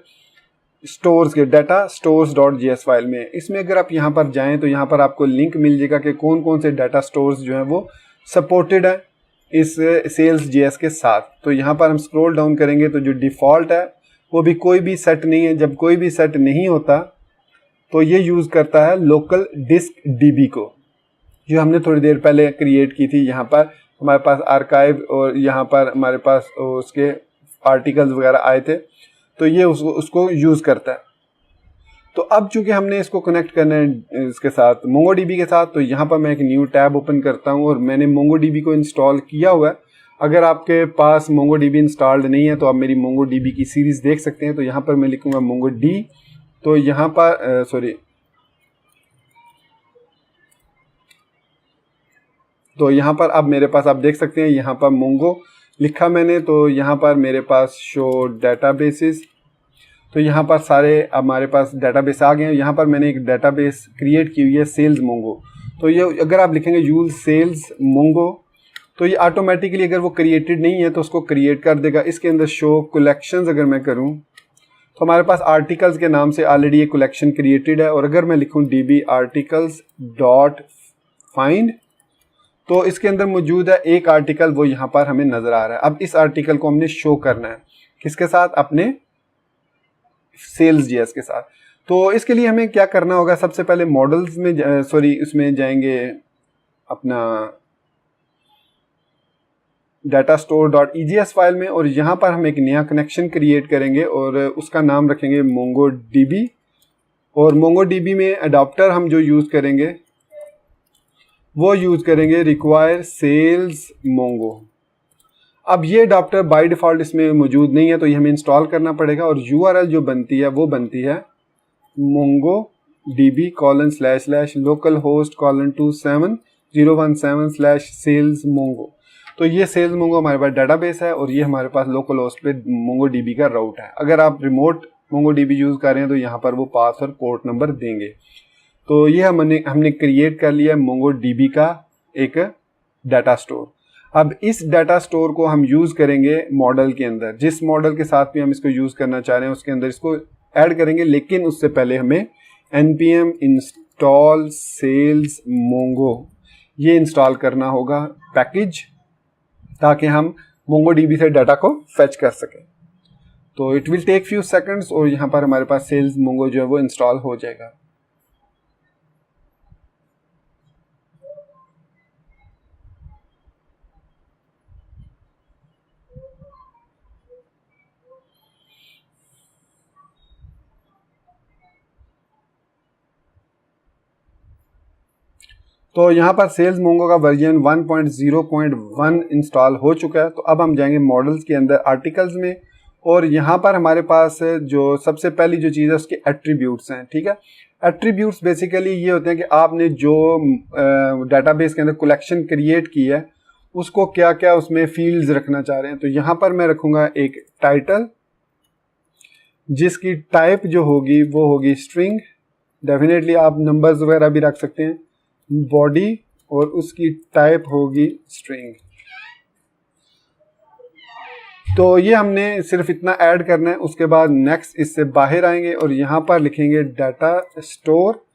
स्टोर्स के डाटा stores.js फाइल में। इसमें अगर आप यहाँ पर जाएं तो यहाँ पर आपको लिंक मिल जाएगा कि कौन कौन से डाटा स्टोर्स जो हैं वो सपोर्टेड है इस Sales.js के साथ। तो यहाँ पर हम स्क्रॉल डाउन करेंगे तो जो डिफ़ॉल्ट है वो भी कोई भी सेट नहीं है। जब कोई भी सेट नहीं होता तो ये यूज़ करता है लोकल डिस्क DB को, जो हमने थोड़ी देर पहले क्रिएट की थी। यहाँ पर हमारे पास आर्काइव और यहाँ पर हमारे पास उसके आर्टिकल्स वगैरह आए थे, तो ये उसको यूज़ करता है। तो अब चूंकि हमने इसको कनेक्ट करना है इसके साथ MongoDB के साथ, तो यहाँ पर मैं एक न्यू टैब ओपन करता हूँ और मैंने MongoDB को इंस्टॉल किया हुआ है। अगर आपके पास MongoDB इंस्टॉल्ड नहीं है तो आप मेरी MongoDB की सीरीज़ देख सकते हैं। तो यहाँ पर मैं लिखूँगा MongoD, तो यहाँ पर तो यहाँ पर अब मेरे पास आप देख सकते हैं यहाँ पर Mongo लिखा मैंने, तो यहाँ पर मेरे पास शो डेटाबेसेस, तो यहाँ पर सारे हमारे पास डेटाबेस आ गए हैं। यहाँ पर मैंने एक डेटाबेस क्रिएट की हुई है सेल्स Mongo। तो ये अगर आप लिखेंगे यूज सेल्स Mongo तो ये ऑटोमेटिकली अगर वो क्रिएटेड नहीं है तो उसको क्रिएट कर देगा। इसके अंदर शो कलेक्शंस अगर मैं करूँ तो हमारे पास आर्टिकल्स के नाम से ऑलरेडी ये कलेक्शन क्रिएटेड है। और अगर मैं लिखूँ DB articles डॉट फाइंड तो इसके अंदर मौजूद है एक आर्टिकल, वो यहाँ पर हमें नज़र आ रहा है। अब इस आर्टिकल को हमने शो करना है किसके साथ, अपने Sales.js के साथ। तो इसके लिए हमें क्या करना होगा, सबसे पहले मॉडल्स में उसमें जाएंगे अपना datastore.egs फाइल में, और यहाँ पर हम एक नया कनेक्शन क्रिएट करेंगे और उसका नाम रखेंगे MongoDB। और MongoDB में अडॉप्टर हम जो यूज़ करेंगे वो यूज़ करेंगे रिक्वायर सेल्स Mongo। अब ये अडॉप्टर बाय डिफ़ॉल्ट इसमें मौजूद नहीं है, तो ये हमें इंस्टॉल करना पड़ेगा। और URL जो बनती है वो बनती है MongoDB://localhost:2701/sales Mongo। तो ये सेल्स Mongo हमारे पास डेटाबेस है और ये हमारे पास लोकल होस्ट पे MongoDB का राउट है। अगर आप रिमोट MongoDB यूज़ कर रहे हैं तो यहाँ पर वो पास और पोर्ट नंबर देंगे। तो ये हमने क्रिएट कर लिया MongoDB का एक डाटा स्टोर। अब इस डाटा स्टोर को हम यूज़ करेंगे मॉडल के अंदर, जिस मॉडल के साथ भी हम इसको यूज़ करना चाह रहे हैं उसके अंदर इसको ऐड करेंगे। लेकिन उससे पहले हमें npm install sales Mongo ये इंस्टॉल करना होगा पैकेज, ताकि हम MongoDB से डाटा को फेच कर सकें। तो it will take few seconds और यहाँ पर हमारे पास सेल्स Mongo जो है वो इंस्टॉल हो जाएगा। तो यहाँ पर सेल्स Mongo का वर्जन 1.0.1 इंस्टॉल हो चुका है। तो अब हम जाएंगे मॉडल्स के अंदर आर्टिकल्स में, और यहाँ पर हमारे पास जो सबसे पहली जो चीज़ है उसके एट्रीब्यूट्स हैं। ठीक है, एट्रीब्यूट्स बेसिकली ये होते हैं कि आपने जो डेटाबेस के अंदर कलेक्शन क्रिएट की है उसको क्या क्या उसमें फील्ड्स रखना चाह रहे हैं। तो यहाँ पर मैं रखूँगा एक टाइटल जिसकी टाइप जो होगी वो होगी स्ट्रिंग, डेफिनेटली आप नंबर्स वगैरह भी रख सकते हैं। बॉडी और उसकी टाइप होगी स्ट्रिंग। तो ये हमने सिर्फ इतना ऐड करना है। उसके बाद नेक्स्ट इससे बाहर आएंगे और यहाँ पर लिखेंगे डाटा स्टोर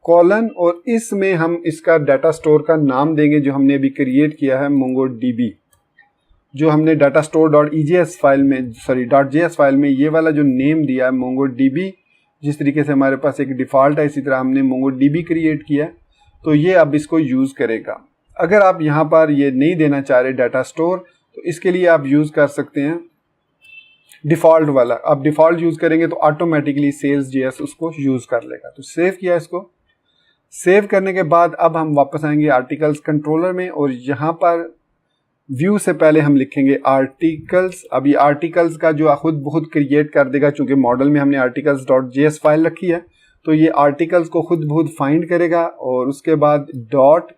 कॉलन, और इसमें हम इसका डाटा स्टोर का नाम देंगे जो हमने अभी क्रिएट किया है MongoDB। जो हमने datastore.egs फाइल में .js फाइल में ये वाला जो नेम दिया है MongoDB, जिस तरीके से हमारे पास एक डिफ़ॉल्ट है इसी तरह हमने MongoDB क्रिएट किया है, तो ये अब इसको यूज़ करेगा। अगर आप यहाँ पर ये नहीं देना चाह रहे डाटा स्टोर, तो इसके लिए आप यूज़ कर सकते हैं डिफ़ॉल्ट वाला। आप डिफ़ॉल्ट यूज़ करेंगे तो ऑटोमेटिकली Sales.js उसको यूज़ कर लेगा। तो सेव किया इसको। सेव करने के बाद अब हम वापस आएंगे आर्टिकल्स कंट्रोलर में, और यहाँ पर व्यू से पहले हम लिखेंगे आर्टिकल्स। अब ये आर्टिकल्स का जो खुद बहुत क्रिएट कर देगा, चूँकि मॉडल में हमने articles.js फाइल रखी है, तो ये आर्टिकल्स को खुद ब खुद फाइंड करेगा और उसके बाद डॉट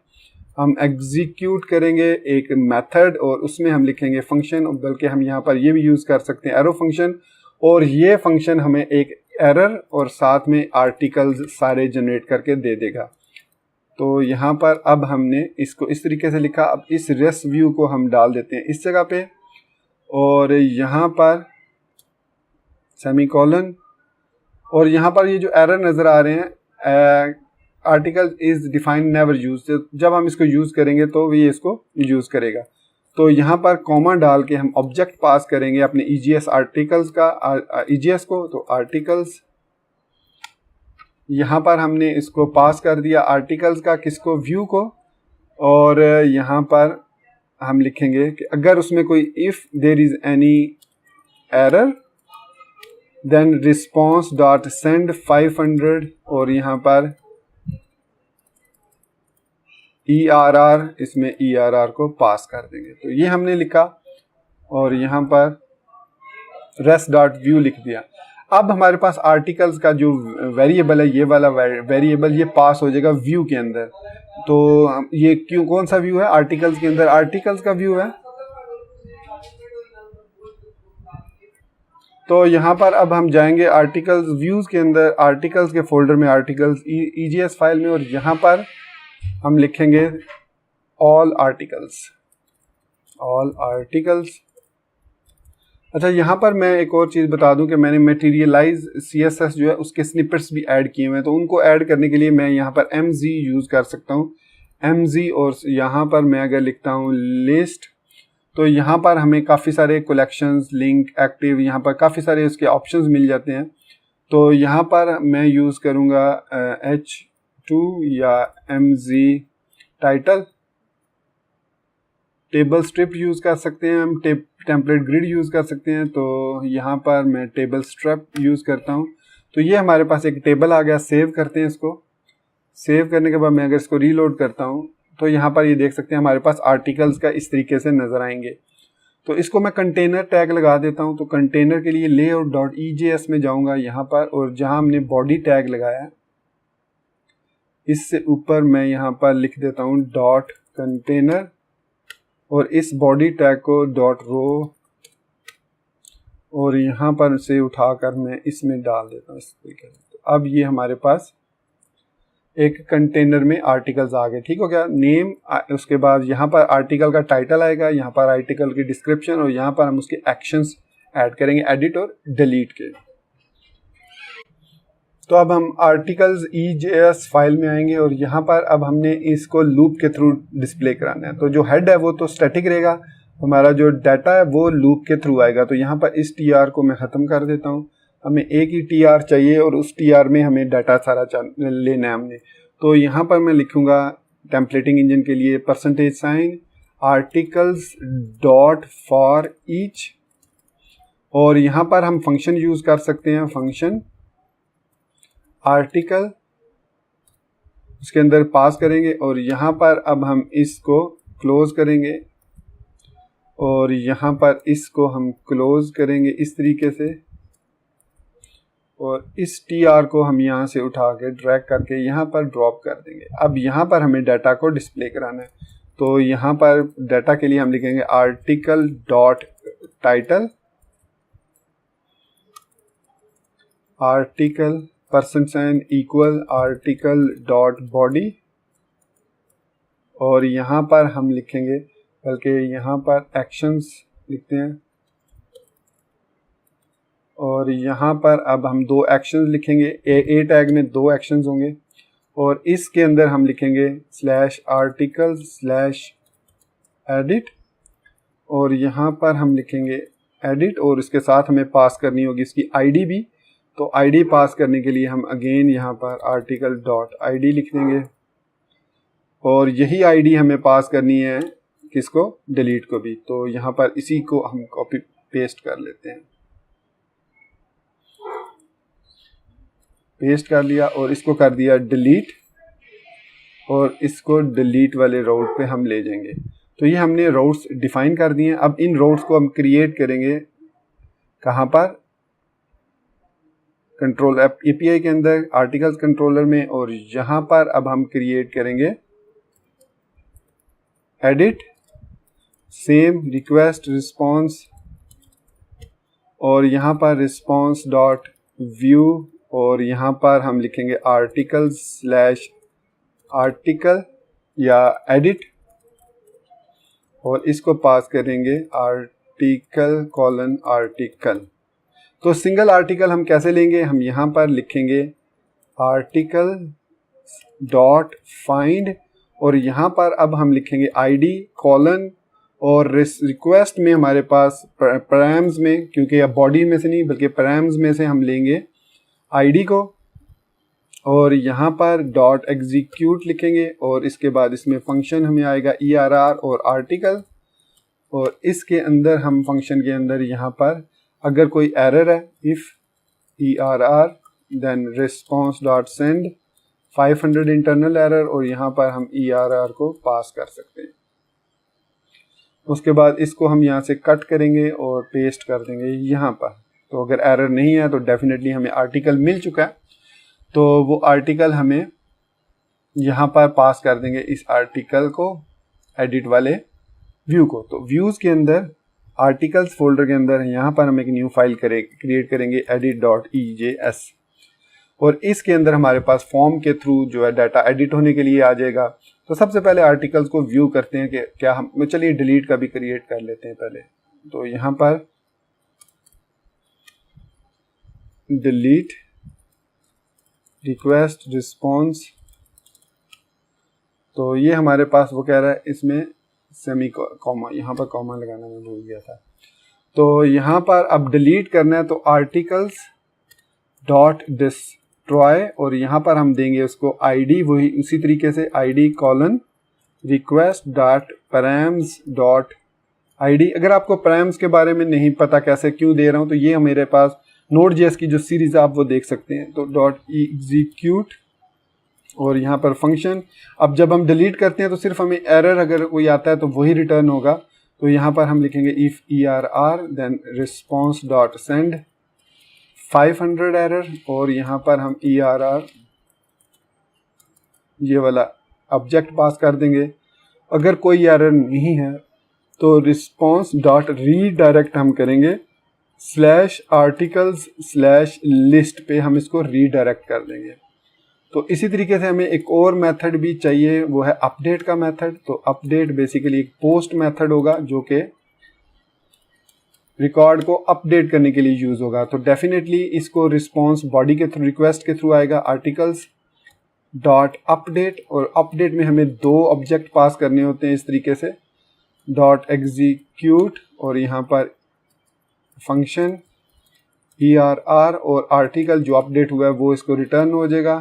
हम एग्जीक्यूट करेंगे एक मेथड और उसमें हम लिखेंगे फंक्शन, बल्कि हम यहाँ पर ये भी यूज़ कर सकते हैं एरो फंक्शन, और ये फंक्शन हमें एक एरर और साथ में आर्टिकल्स सारे जनरेट करके दे देगा। तो यहाँ पर अब हमने इसको इस तरीके से लिखा। अब इस रेस्ट व्यू को हम डाल देते हैं इस जगह पे और यहाँ पर सेमीकोलन, और यहाँ पर ये जो एरर नज़र आ रहे हैं article is defined never use, जब हम इसको यूज़ करेंगे तो ये इसको यूज़ करेगा। तो यहाँ पर कॉमा डाल के हम ऑब्जेक्ट पास करेंगे अपने EGS आर्टिकल्स का EGS को। तो आर्टिकल्स यहाँ पर हमने इसको पास कर दिया आर्टिकल्स का, किसको, व्यू को, और यहाँ पर हम लिखेंगे कि अगर उसमें कोई if there is any error then response dot send 500, और यहाँ पर ERR, इसमें ERR को पास कर देंगे। तो ये हमने लिखा और यहाँ पर रेस्ट डॉट व्यू लिख दिया। अब हमारे पास आर्टिकल्स का जो वेरिएबल है, ये वाला वेरिएबल ये पास हो जाएगा व्यू के अंदर। तो ये क्यों, कौन सा व्यू है, आर्टिकल्स के अंदर आर्टिकल्स का व्यू है। तो यहाँ पर अब हम जाएंगे आर्टिकल्स व्यूज़ के अंदर, आर्टिकल्स के फोल्डर में, आर्टिकल्स EGS फाइल में, और यहाँ पर हम लिखेंगे ऑल आर्टिकल्स। अच्छा, यहाँ पर मैं एक और चीज़ बता दूं कि मैंने मटेरियलाइज CSS जो है उसके स्निपेट्स भी ऐड किए हुए हैं। तो उनको ऐड करने के लिए मैं यहाँ पर MZ यूज़ कर सकता हूँ, MZ, और यहाँ पर मैं अगर लिखता हूँ लिस्ट, तो यहाँ पर हमें काफ़ी सारे कलेक्शंस, लिंक, एक्टिव, यहाँ पर काफ़ी सारे उसके ऑप्शंस मिल जाते हैं। तो यहाँ पर मैं यूज़ करूँगा H2 या MZ title, table strip use कर सकते हैं हम, टेम्पलेट ग्रिड यूज़ कर सकते हैं। तो यहाँ पर मैं टेबल स्ट्रिप यूज़ करता हूँ। तो ये हमारे पास एक टेबल आ गया। सेव करते हैं इसको। सेव करने के बाद मैं अगर इसको रीलोड करता हूँ तो यहाँ पर ये देख सकते हैं हमारे पास आर्टिकल्स का इस तरीके से नज़र आएंगे। तो इसको मैं कंटेनर टैग लगा देता हूँ। तो कंटेनर के लिए layout.ejs में जाऊँगा यहाँ पर, और जहाँ हमने बॉडी टैग लगाया इससे ऊपर मैं यहाँ पर लिख देता हूँ डॉट कंटेनर, और इस बॉडी टैग को डॉट रो, और यहाँ पर से उठाकर मैं इसमें डाल देता हूँ इस तरीके से। तो अब ये हमारे पास एक कंटेनर में आर्टिकल्स आ गए। ठीक हो गया। नेम, उसके बाद यहाँ पर आर्टिकल का टाइटल आएगा, यहाँ पर आर्टिकल की डिस्क्रिप्शन, और यहाँ पर हम उसके एक्शंस ऐड करेंगे, एडिट और डिलीट के। तो अब हम आर्टिकल्स EJS फाइल में आएंगे और यहाँ पर अब हमने इसको लूप के थ्रू डिस्प्ले कराना है। तो जो हेड है वो तो स्टैटिक रहेगा, हमारा जो डाटा है वो लूप के थ्रू आएगा। तो यहाँ पर इस TR को मैं ख़त्म कर देता हूँ। हमें एक ही TR चाहिए और उस TR में हमें डाटा सारा लेना है हमने। तो यहाँ पर मैं लिखूँगा टेम्पलेटिंग इंजन के लिए %, आर्टिकल्स डॉट फॉर ईच, और यहाँ पर हम फंक्शन यूज़ कर सकते हैं, फंक्शन आर्टिकल, उसके अंदर पास करेंगे, और यहाँ पर अब हम इसको क्लोज करेंगे, और यहाँ पर इसको हम क्लोज करेंगे इस तरीके से, और इस TR को हम यहाँ से उठा के ड्रैग करके यहाँ पर ड्रॉप कर देंगे। अब यहाँ पर हमें डाटा को डिस्प्ले कराना है। तो यहाँ पर डाटा के लिए हम लिखेंगे article dot title, article % equal article dot body, और यहाँ पर हम लिखेंगे, बल्कि यहाँ पर एक्शंस लिखते हैं, और यहाँ पर अब हम 2 एक्शंस लिखेंगे। ए टैग में 2 एक्शंस होंगे, और इसके अंदर हम लिखेंगे /article/edit, और यहाँ पर हम लिखेंगे एडिट, और इसके साथ हमें पास करनी होगी इसकी ID भी। तो ID पास करने के लिए हम अगेन यहाँ पर आर्टिकल डॉट ID लिख देंगे, और यही ID हमें पास करनी है किसको, डिलीट को भी। तो यहाँ पर इसी को हम कॉपी पेस्ट कर लेते हैं, पेस्ट कर लिया, और इसको कर दिया डिलीट, और इसको डिलीट वाले राउट पे हम ले जाएंगे। तो ये हमने राउट्स डिफाइन कर दिए हैं। अब इन राउट्स को हम क्रिएट करेंगे कहाँ पर, कंट्रोल एपीआई के अंदर आर्टिकल्स कंट्रोलर में, और यहाँ पर अब हम क्रिएट करेंगे एडिट सेम रिक्वेस्ट रिस्पॉन्स, और यहाँ पर रिस्पॉन्स डॉट व्यू, और यहाँ पर हम लिखेंगे आर्टिकल स्लैश आर्टिकल या एडिट, और इसको पास करेंगे आर्टिकल कॉलन आर्टिकल। तो सिंगल आर्टिकल हम कैसे लेंगे, हम यहाँ पर लिखेंगे आर्टिकल डॉट फाइंड, और यहाँ पर अब हम लिखेंगे आईडी कॉलन, और रिक्वेस्ट में हमारे पास पैराम्स में, क्योंकि अब बॉडी में से नहीं बल्कि पैराम्स में से हम लेंगे आईडी को, और यहाँ पर डॉट एग्जीक्यूट लिखेंगे, और इसके बाद इसमें फंक्शन हमें आएगा ERR और आर्टिकल, और इसके अंदर हम फंक्शन के अंदर यहाँ पर अगर कोई एरर है if ERR then response dot send 500 internal error, और यहाँ पर हम ERR को पास कर सकते हैं। उसके बाद इसको हम यहाँ से कट करेंगे और पेस्ट कर देंगे यहाँ पर। तो अगर एरर नहीं है तो डेफिनेटली हमें आर्टिकल मिल चुका है, तो वो आर्टिकल हमें यहाँ पर पास कर देंगे इस आर्टिकल को एडिट वाले व्यू को। तो व्यूज़ के अंदर आर्टिकल्स फोल्डर के अंदर यहाँ पर हम एक न्यू फाइल क्रिएट करेंगे edit.ejs, और इसके अंदर हमारे पास फॉर्म के थ्रू जो है डाटा एडिट होने के लिए आ जाएगा। तो सबसे पहले आर्टिकल्स को व्यू करते हैं कि क्या हम, चलिए डिलीट का भी क्रिएट कर लेते हैं पहले। तो यहाँ पर डिलीट रिक्वेस्ट रिस्पॉन्स, तो ये हमारे पास वो कह रहा है इसमें सेमी कॉमा, यहाँ पर कॉमा लगाना मैं भूल गया था। तो यहाँ पर अब डिलीट करना है तो आर्टिकल्स डॉट डिस्ट्रॉय, और यहाँ पर हम देंगे उसको आईडी, वही उसी तरीके से ID colon request dot params dot ID. अगर आपको पैराम्स के बारे में नहीं पता कैसे क्यों दे रहा हूँ, तो ये मेरे पास Node.js की जो सीरीज आप वो देख सकते हैं। तो डॉट एग्जीक्यूट, और यहाँ पर फंक्शन। अब जब हम डिलीट करते हैं तो सिर्फ हमें एरर अगर कोई आता है तो वही रिटर्न होगा। तो यहाँ पर हम लिखेंगे if ERR then response dot send 500 error, और यहाँ पर हम ERR ये वाला ऑब्जेक्ट पास कर देंगे। अगर कोई एरर नहीं है तो रिस्पॉन्स डॉट रीडायरेक्ट हम करेंगे स्लैश आर्टिकल्स स्लैश लिस्ट पे हम इसको रीडायरेक्ट कर देंगे। तो इसी तरीके से हमें एक और मेथड भी चाहिए, वो है अपडेट का मेथड। तो अपडेट बेसिकली एक पोस्ट मेथड होगा जो कि रिकॉर्ड को अपडेट करने के लिए यूज होगा। तो डेफिनेटली इसको रिस्पॉन्स बॉडी के थ्रू, रिक्वेस्ट के थ्रू आएगा आर्टिकल्स डॉट अपडेट, और अपडेट में हमें दो ऑब्जेक्ट पास करने होते हैं इस तरीके से, डॉट एग्जीक्यूट और यहाँ पर फंक्शन ERR, और आर्टिकल जो अपडेट हुआ है वो इसको रिटर्न हो जाएगा।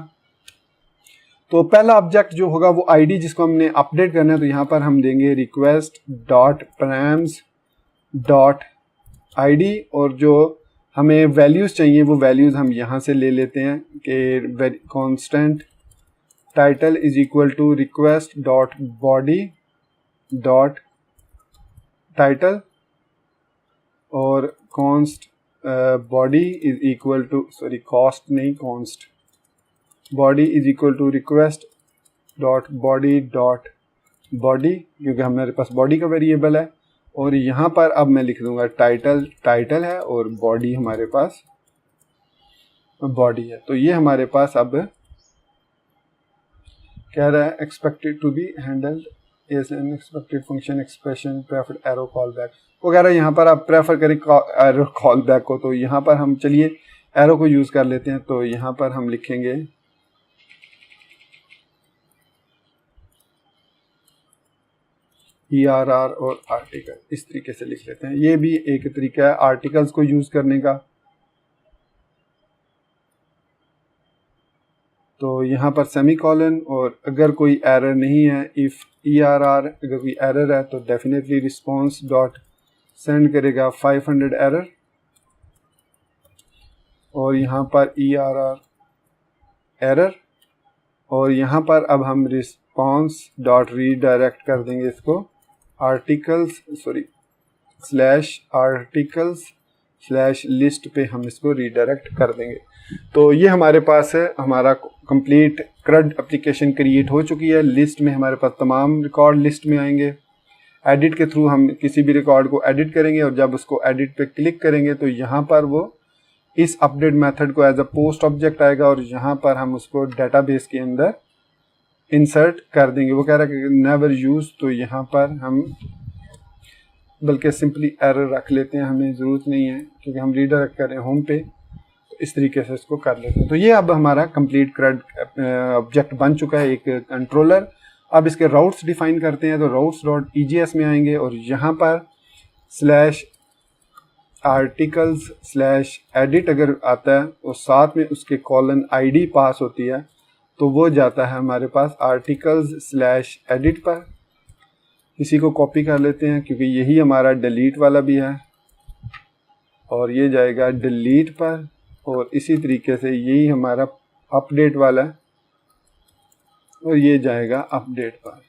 तो पहला ऑब्जेक्ट जो होगा वो आईडी जिसको हमने अपडेट करना है, तो यहाँ पर हम देंगे request dot params dot ID, और जो हमें वैल्यूज़ चाहिए वो वैल्यूज़ हम यहाँ से ले लेते हैं कि constant title is equal to request dot body dot title, और const body is equal to, sorry cost नहीं, const body is equal to request dot body, क्योंकि हमारे पास बॉडी का वेरिएबल है। और यहाँ पर अब मैं लिख दूंगा टाइटल है और बॉडी हमारे पास बॉडी है। तो ये हमारे पास अब कह रहा है expected to be handled as an expected function expression preferred arrow callback. वो कह रहा है यहाँ पर आप प्रेफर करें एरो कॉल बैक को। तो यहाँ पर हम चलिए एरो को यूज़ कर लेते हैं। तो यहाँ पर हम लिखेंगे ERR और आर्टिकल, इस तरीके से लिख लेते हैं। ये भी एक तरीका है आर्टिकल्स को यूज़ करने का। तो यहाँ पर सेमीकोलन, और अगर कोई एरर नहीं है, इफ ERR अगर कोई एरर है तो डेफिनेटली रिस्पॉन्स डॉट सेंड करेगा 500 एरर, और यहाँ पर ERR एरर, और यहाँ पर अब हम रिस्पॉन्स डॉट रीडायरेक्ट कर देंगे इसको articles, sorry slash articles /list पे हम इसको रीडायरेक्ट कर देंगे। तो ये हमारे पास है, हमारा कंप्लीट CRUD एप्लीकेशन क्रिएट हो चुकी है। लिस्ट में हमारे पास तमाम रिकॉर्ड लिस्ट में आएंगे। एडिट के थ्रू हम किसी भी रिकॉर्ड को एडिट करेंगे और जब उसको एडिट पे क्लिक करेंगे तो यहाँ पर वो इस अपडेट मेथड को एज अ पोस्ट ऑब्जेक्ट आएगा और यहाँ पर हम उसको डेटाबेस के अंदर इंसर्ट कर देंगे। वो कह रहा है कि नेवर यूज, तो यहाँ पर हम बल्कि सिंपली एरर रख लेते हैं, हमें ज़रूरत नहीं है क्योंकि हम रीडायरेक्ट कर रहे हैं होम पे। तो इस तरीके से इसको कर लेते हैं। तो ये अब हमारा कंप्लीट CRUD ऑब्जेक्ट बन चुका है, एक कंट्रोलर। अब इसके राउट्स डिफाइन करते हैं। तो routes.egs में आएंगे और यहाँ पर /articles/edit अगर आता है और साथ में उसके :id पास होती है तो वो जाता है हमारे पास articles/edit पर। इसी को कॉपी कर लेते हैं क्योंकि यही हमारा डिलीट वाला भी है और ये जाएगा डिलीट पर, और इसी तरीके से यही हमारा अपडेट वाला है और ये जाएगा अपडेट पर।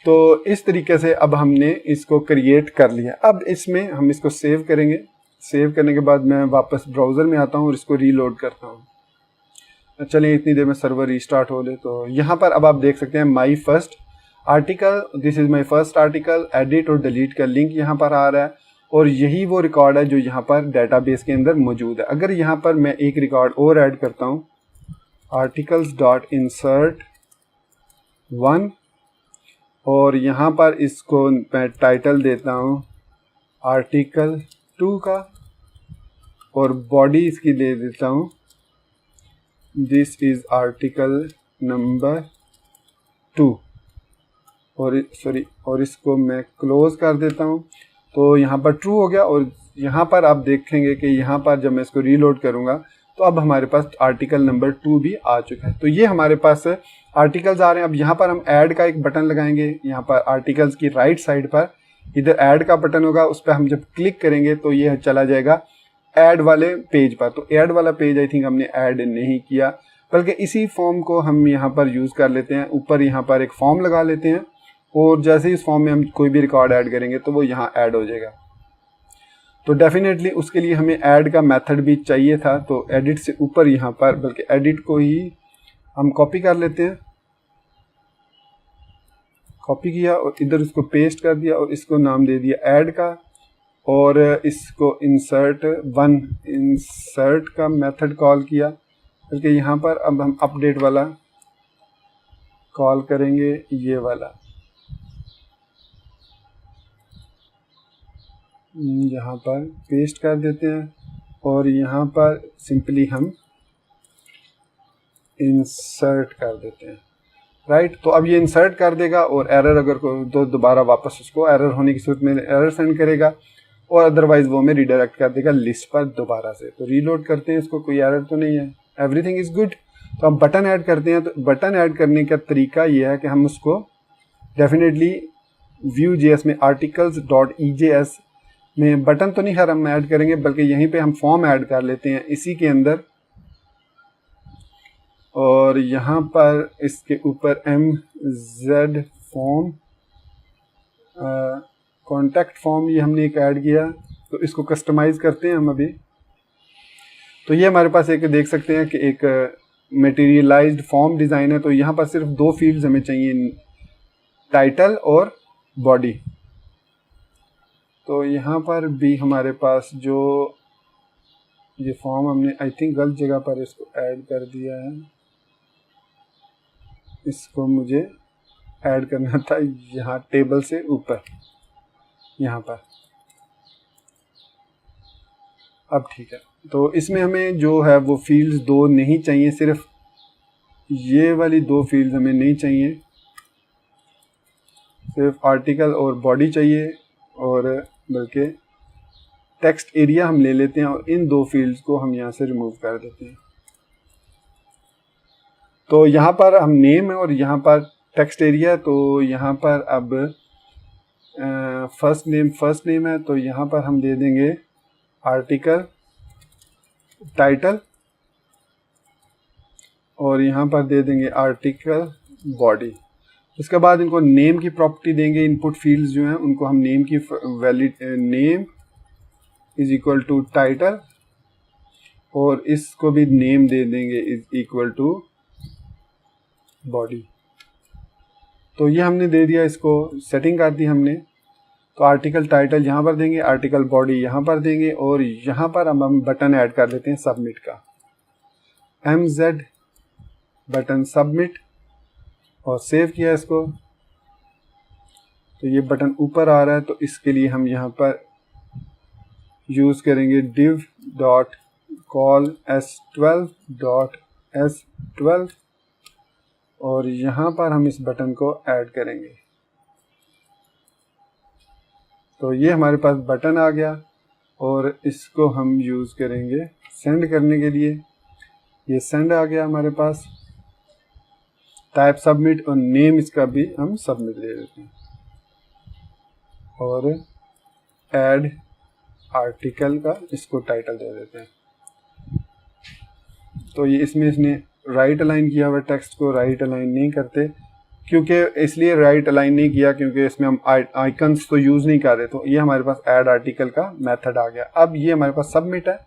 तो इस तरीके से अब हमने इसको क्रिएट कर लिया। अब इसमें हम इसको सेव करेंगे। सेव करने के बाद मैं वापस ब्राउज़र में आता हूँ और इसको रीलोड करता हूँ। चलिए इतनी देर में सर्वर रीस्टार्ट हो ले। तो यहाँ पर अब आप देख सकते हैं my first article, this is my first article, edit और डिलीट का लिंक यहाँ पर आ रहा है और यही वो रिकॉर्ड है जो यहाँ पर डेटाबेस के अंदर मौजूद है। अगर यहाँ पर मैं एक रिकॉर्ड और ऐड करता हूँ, articles.insert1, और यहाँ पर इसको मैं टाइटल देता हूँ आर्टिकल 2 का और बॉडी इसकी दे देता हूँ दिस इज़ आर्टिकल नंबर 2, और इसको मैं क्लोज कर देता हूँ। तो यहाँ पर ट्रू हो गया और यहाँ पर आप देखेंगे कि यहाँ पर जब मैं इसको रीलोड करूँगा तो अब हमारे पास आर्टिकल नंबर 2 भी आ चुका है। तो ये हमारे पास आर्टिकल्स आ रहे हैं। अब यहाँ पर हम ऐड का एक बटन लगाएंगे। यहाँ पर आर्टिकल्स की राइट साइड पर इधर ऐड का बटन होगा, उस पर हम जब क्लिक करेंगे तो ये चला जाएगा ऐड वाले पेज पर। तो ऐड वाला पेज आई थिंक हमने ऐड नहीं किया, बल्कि इसी फॉर्म को हम यहाँ पर यूज़ कर लेते हैं। ऊपर यहाँ पर एक फॉर्म लगा लेते हैं और जैसे ही इस फॉर्म में हम कोई भी रिकॉर्ड ऐड करेंगे तो वो यहाँ ऐड हो जाएगा। तो डेफिनेटली उसके लिए हमें ऐड का मेथड भी चाहिए था। तो एडिट से ऊपर यहाँ पर, बल्कि एडिट को ही हम कॉपी कर लेते हैं। कॉपी किया और इधर उसको पेस्ट कर दिया और इसको नाम दे दिया ऐड का, और इसको इंसर्ट का मेथड कॉल किया, बल्कि यहाँ पर अब हम अपडेट वाला कॉल करेंगे, ये वाला यहाँ पर पेस्ट कर देते हैं और यहाँ पर सिंपली हम इंसर्ट कर देते हैं। राइट, तो अब ये इंसर्ट कर देगा और एरर अगर तो दोबारा वापस उसको एरर होने की सूरत में एरर सेंड करेगा और अदरवाइज वो हमें रीडायरेक्ट कर देगा लिस्ट पर दोबारा से। तो रीलोड करते हैं इसको, कोई एरर तो नहीं है, एवरीथिंग इज़ गुड। तो हम बटन ऐड करते हैं। तो बटन ऐड करने का तरीका ये है कि हम उसको डेफिनेटली Vue.js में articles.ejs में बटन तो नहीं हर हम ऐड करेंगे, बल्कि यहीं पे हम फॉर्म ऐड कर लेते हैं इसी के अंदर, और यहाँ पर इसके ऊपर mz फॉर्म कॉन्टैक्ट फॉर्म ये हमने एक ऐड किया। तो इसको कस्टमाइज करते हैं हम अभी। तो ये हमारे पास एक देख सकते हैं कि एक मटेरियलाइज्ड फॉर्म डिज़ाइन है। तो यहाँ पर सिर्फ 2 फील्ड्स हमें चाहिए, टाइटल और बॉडी। तो यहाँ पर भी हमारे पास जो ये फॉर्म हमने आई थिंक गलत जगह पर इसको ऐड कर दिया है, इसको मुझे ऐड करना था यहाँ टेबल से ऊपर, यहाँ पर। अब ठीक है। तो इसमें हमें जो है वो फील्ड्स 2 नहीं चाहिए, सिर्फ ये वाली 2 फील्ड्स हमें नहीं चाहिए, सिर्फ आर्टिकल और बॉडी चाहिए, और बल्कि टेक्स्ट एरिया हम ले लेते हैं और इन 2 फील्ड्स को हम यहाँ से रिमूव कर देते हैं। तो यहाँ पर हम नेम है और यहाँ पर टेक्स्ट एरिया। तो यहाँ पर अब फर्स्ट नेम है, तो यहाँ पर हम दे देंगे आर्टिकल टाइटल, और यहाँ पर दे देंगे आर्टिकल बॉडी। इसके बाद इनको नेम की प्रॉपर्टी देंगे। इनपुट फील्ड्स जो हैं उनको हम नेम की name is equal to title और इसको भी नेम दे देंगे इज इक्वल टू बॉडी। तो ये हमने दे दिया, इसको सेटिंग कर दी हमने। तो आर्टिकल टाइटल यहाँ पर देंगे, आर्टिकल बॉडी यहाँ पर देंगे और यहाँ पर हम बटन ऐड कर देते हैं सबमिट का, MZ बटन सबमिट, और सेव किया इसको। तो ये बटन ऊपर आ रहा है, तो इसके लिए हम यहाँ पर यूज़ करेंगे div डॉट कॉल s12 और यहाँ पर हम इस बटन को ऐड करेंगे। तो ये हमारे पास बटन आ गया और इसको हम यूज़ करेंगे सेंड करने के लिए। ये सेंड आ गया हमारे पास, टाइप सबमिट और नेम इसका भी हम सबमिट दे देते हैं और ऐड आर्टिकल का इसको टाइटल दे देते हैं। तो ये इसमें इसने राइट अलाइन किया हुआ टेक्स्ट को राइट अलाइन नहीं करते, क्योंकि इसलिए राइट अलाइन नहीं किया क्योंकि इसमें हम आइकन्स तो यूज़ नहीं कर रहे। तो ये हमारे पास ऐड आर्टिकल का मेथड आ गया। अब ये हमारे पास सबमिट है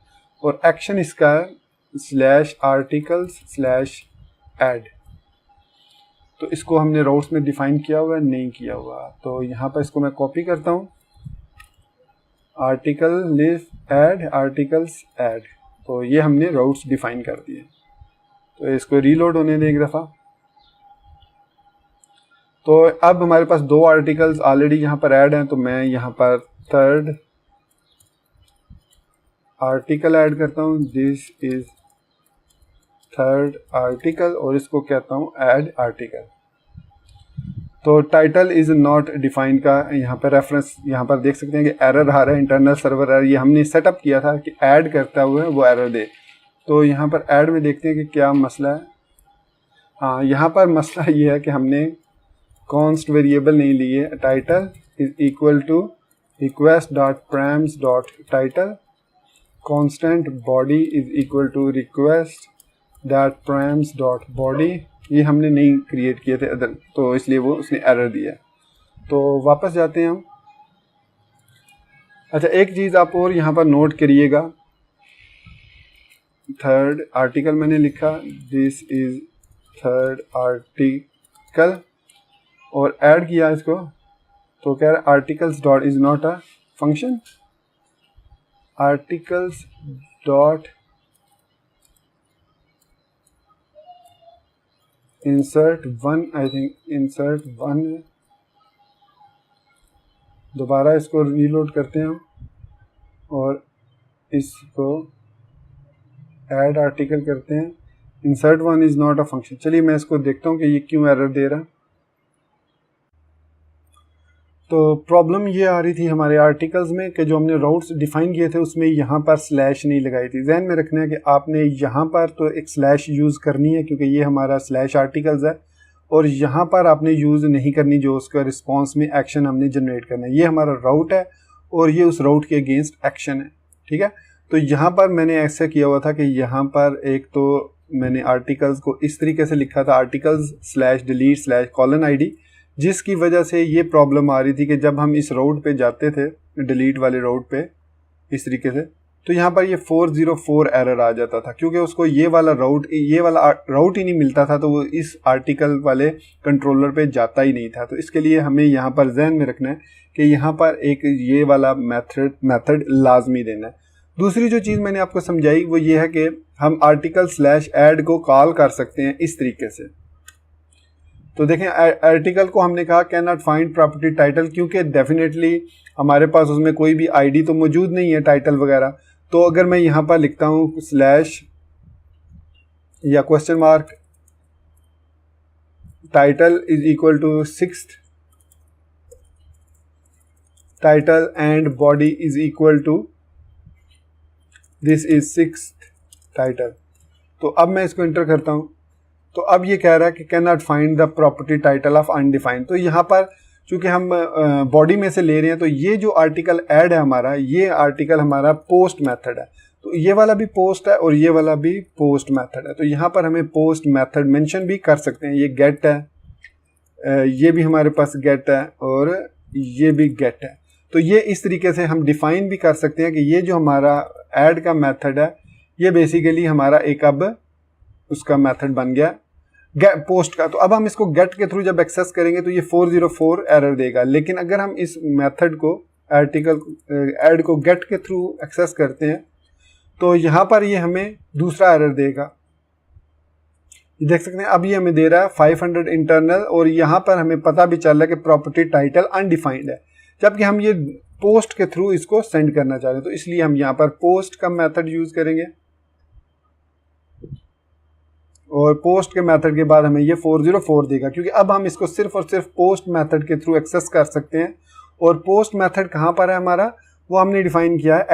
और एक्शन इसका है /articles/add। तो इसको हमने रोड्स में डिफाइन किया हुआ है, नहीं किया हुआ। तो यहाँ पर इसको मैं कॉपी करता हूँ, article list add articles add. तो ये हमने रोड्स डिफाइन कर दिए। तो इसको रीलोड होने दें एक दफ़ा। तो अब हमारे पास 2 आर्टिकल्स ऑलरेडी यहाँ पर ऐड हैं, तो मैं यहाँ पर थर्ड आर्टिकल ऐड करता हूँ, दिस इज थर्ड आर्टिकल, और इसको कहता हूँ ऐड आर्टिकल। तो टाइटल इज नॉट डिफाइन का यहाँ पर रेफरेंस यहाँ पर देख सकते हैं कि एरर आ रहा है, इंटरनल सर्वर एरर। ये हमने सेटअप किया था कि ऐड करता हुआ वो एरर दे। तो यहाँ पर ऐड में देखते हैं कि क्या मसला है। हाँ, यहाँ पर मसला ये है कि हमने कॉन्स्ट वेरिएबल नहीं लिए। Title is equal to request dot params dot title, constant body is equal to request dot params dot body. ये हमने नहीं क्रिएट किए थे अदर, तो इसलिए वो उसने एरर दिया। तो वापस जाते हैं हम। अच्छा, एक चीज़ आप और यहाँ पर नोट करिएगा, थर्ड आर्टिकल मैंने लिखा, दिस इज थर्ड आर्टिकल, और ऐड किया इसको। तो कह रहा है articles dot is not a function, articles dot insert one, I think insert one. दोबारा इसको रीलोड करते हैं हम और इसको ऐड आर्टिकल करते हैं। Insert one is not a function. चलिए मैं इसको देखता हूँ कि ये क्यों एरर दे रहा है। तो प्रॉब्लम ये आ रही थी हमारे आर्टिकल्स में कि जो हमने राउट्स डिफाइन किए थे उसमें यहाँ पर स्लैश नहीं लगाई थी। ध्यान में रखना है कि आपने यहाँ पर तो एक स्लैश यूज़ करनी है क्योंकि ये हमारा स्लैश आर्टिकल्स है, और यहाँ पर आपने यूज़ नहीं करनी जो उसका रिस्पॉन्स में एक्शन हमने जनरेट करना है। ये हमारा राउट है और ये उस राउट के अगेंस्ट एक्शन है, ठीक है। तो यहाँ पर मैंने ऐसा किया हुआ था कि यहाँ पर एक तो मैंने आर्टिकल्स को इस तरीके से लिखा था, articles slash delete slash colon ID, जिसकी वजह से ये प्रॉब्लम आ रही थी कि जब हम इस रोड पे जाते थे, डिलीट वाले रोड पे इस तरीके से, तो यहाँ पर ये 404 एरर आ जाता था क्योंकि उसको ये वाला राउट ही नहीं मिलता था, तो वो इस आर्टिकल वाले कंट्रोलर पे जाता ही नहीं था। तो इसके लिए हमें यहाँ पर ध्यान में रखना है कि यहाँ पर एक ये वाला मेथड लाजमी देना है। दूसरी जो चीज़ मैंने आपको समझाई वो ये है कि हम आर्टिकल स्लैश ऐड को कॉल कर सकते हैं इस तरीके से। तो देखें, आर्टिकल को हमने कहा can not find property title, क्योंकि डेफिनेटली हमारे पास उसमें कोई भी ID तो मौजूद नहीं है टाइटल वगैरह। तो अगर मैं यहाँ पर लिखता हूँ स्लैश या question mark title is equal to 6th title and body is equal to this is 6th title, तो अब मैं इसको इंटर करता हूँ। तो अब ये कह रहा है कि can not find the property title of undefined. तो यहाँ पर चूंकि हम बॉडी में से ले रहे हैं, तो ये जो आर्टिकल ऐड है हमारा, ये आर्टिकल हमारा पोस्ट मेथड है। तो ये वाला भी पोस्ट है और ये वाला भी पोस्ट मेथड है। तो यहाँ पर हमें पोस्ट मेथड मेंशन भी कर सकते हैं। ये गेट है, ये भी हमारे पास गेट है और ये भी गेट है। तो ये इस तरीके से हम डिफाइन भी कर सकते हैं कि ये जो हमारा ऐड का मेथड है ये बेसिकली हमारा एक अब उसका मेथड बन गया पोस्ट का। तो अब हम इसको गेट के थ्रू जब एक्सेस करेंगे तो ये 404 एरर देगा, लेकिन अगर हम इस मेथड को आर्टिकल ऐड को गेट के थ्रू एक्सेस करते हैं तो यहाँ पर ये हमें दूसरा एरर देगा। ये देख सकते हैं अब ये हमें दे रहा है 500 इंटरनल, और यहाँ पर हमें पता भी चल रहा है कि प्रॉपर्टी टाइटल अनडिफाइंड है, जबकि हम ये पोस्ट के थ्रू इसको सेंड करना चाह रहे हैं। तो इसलिए हम यहाँ पर पोस्ट का मेथड यूज करेंगे, और पोस्ट के मेथड के बाद हमें ये 404 देगा, क्योंकि अब हम इसको सिर्फ और सिर्फ पोस्ट मेथड के थ्रू एक्सेस कर सकते हैं। और पोस्ट मेथड कहाँ पर है हमारा, वो हमने डिफाइन किया है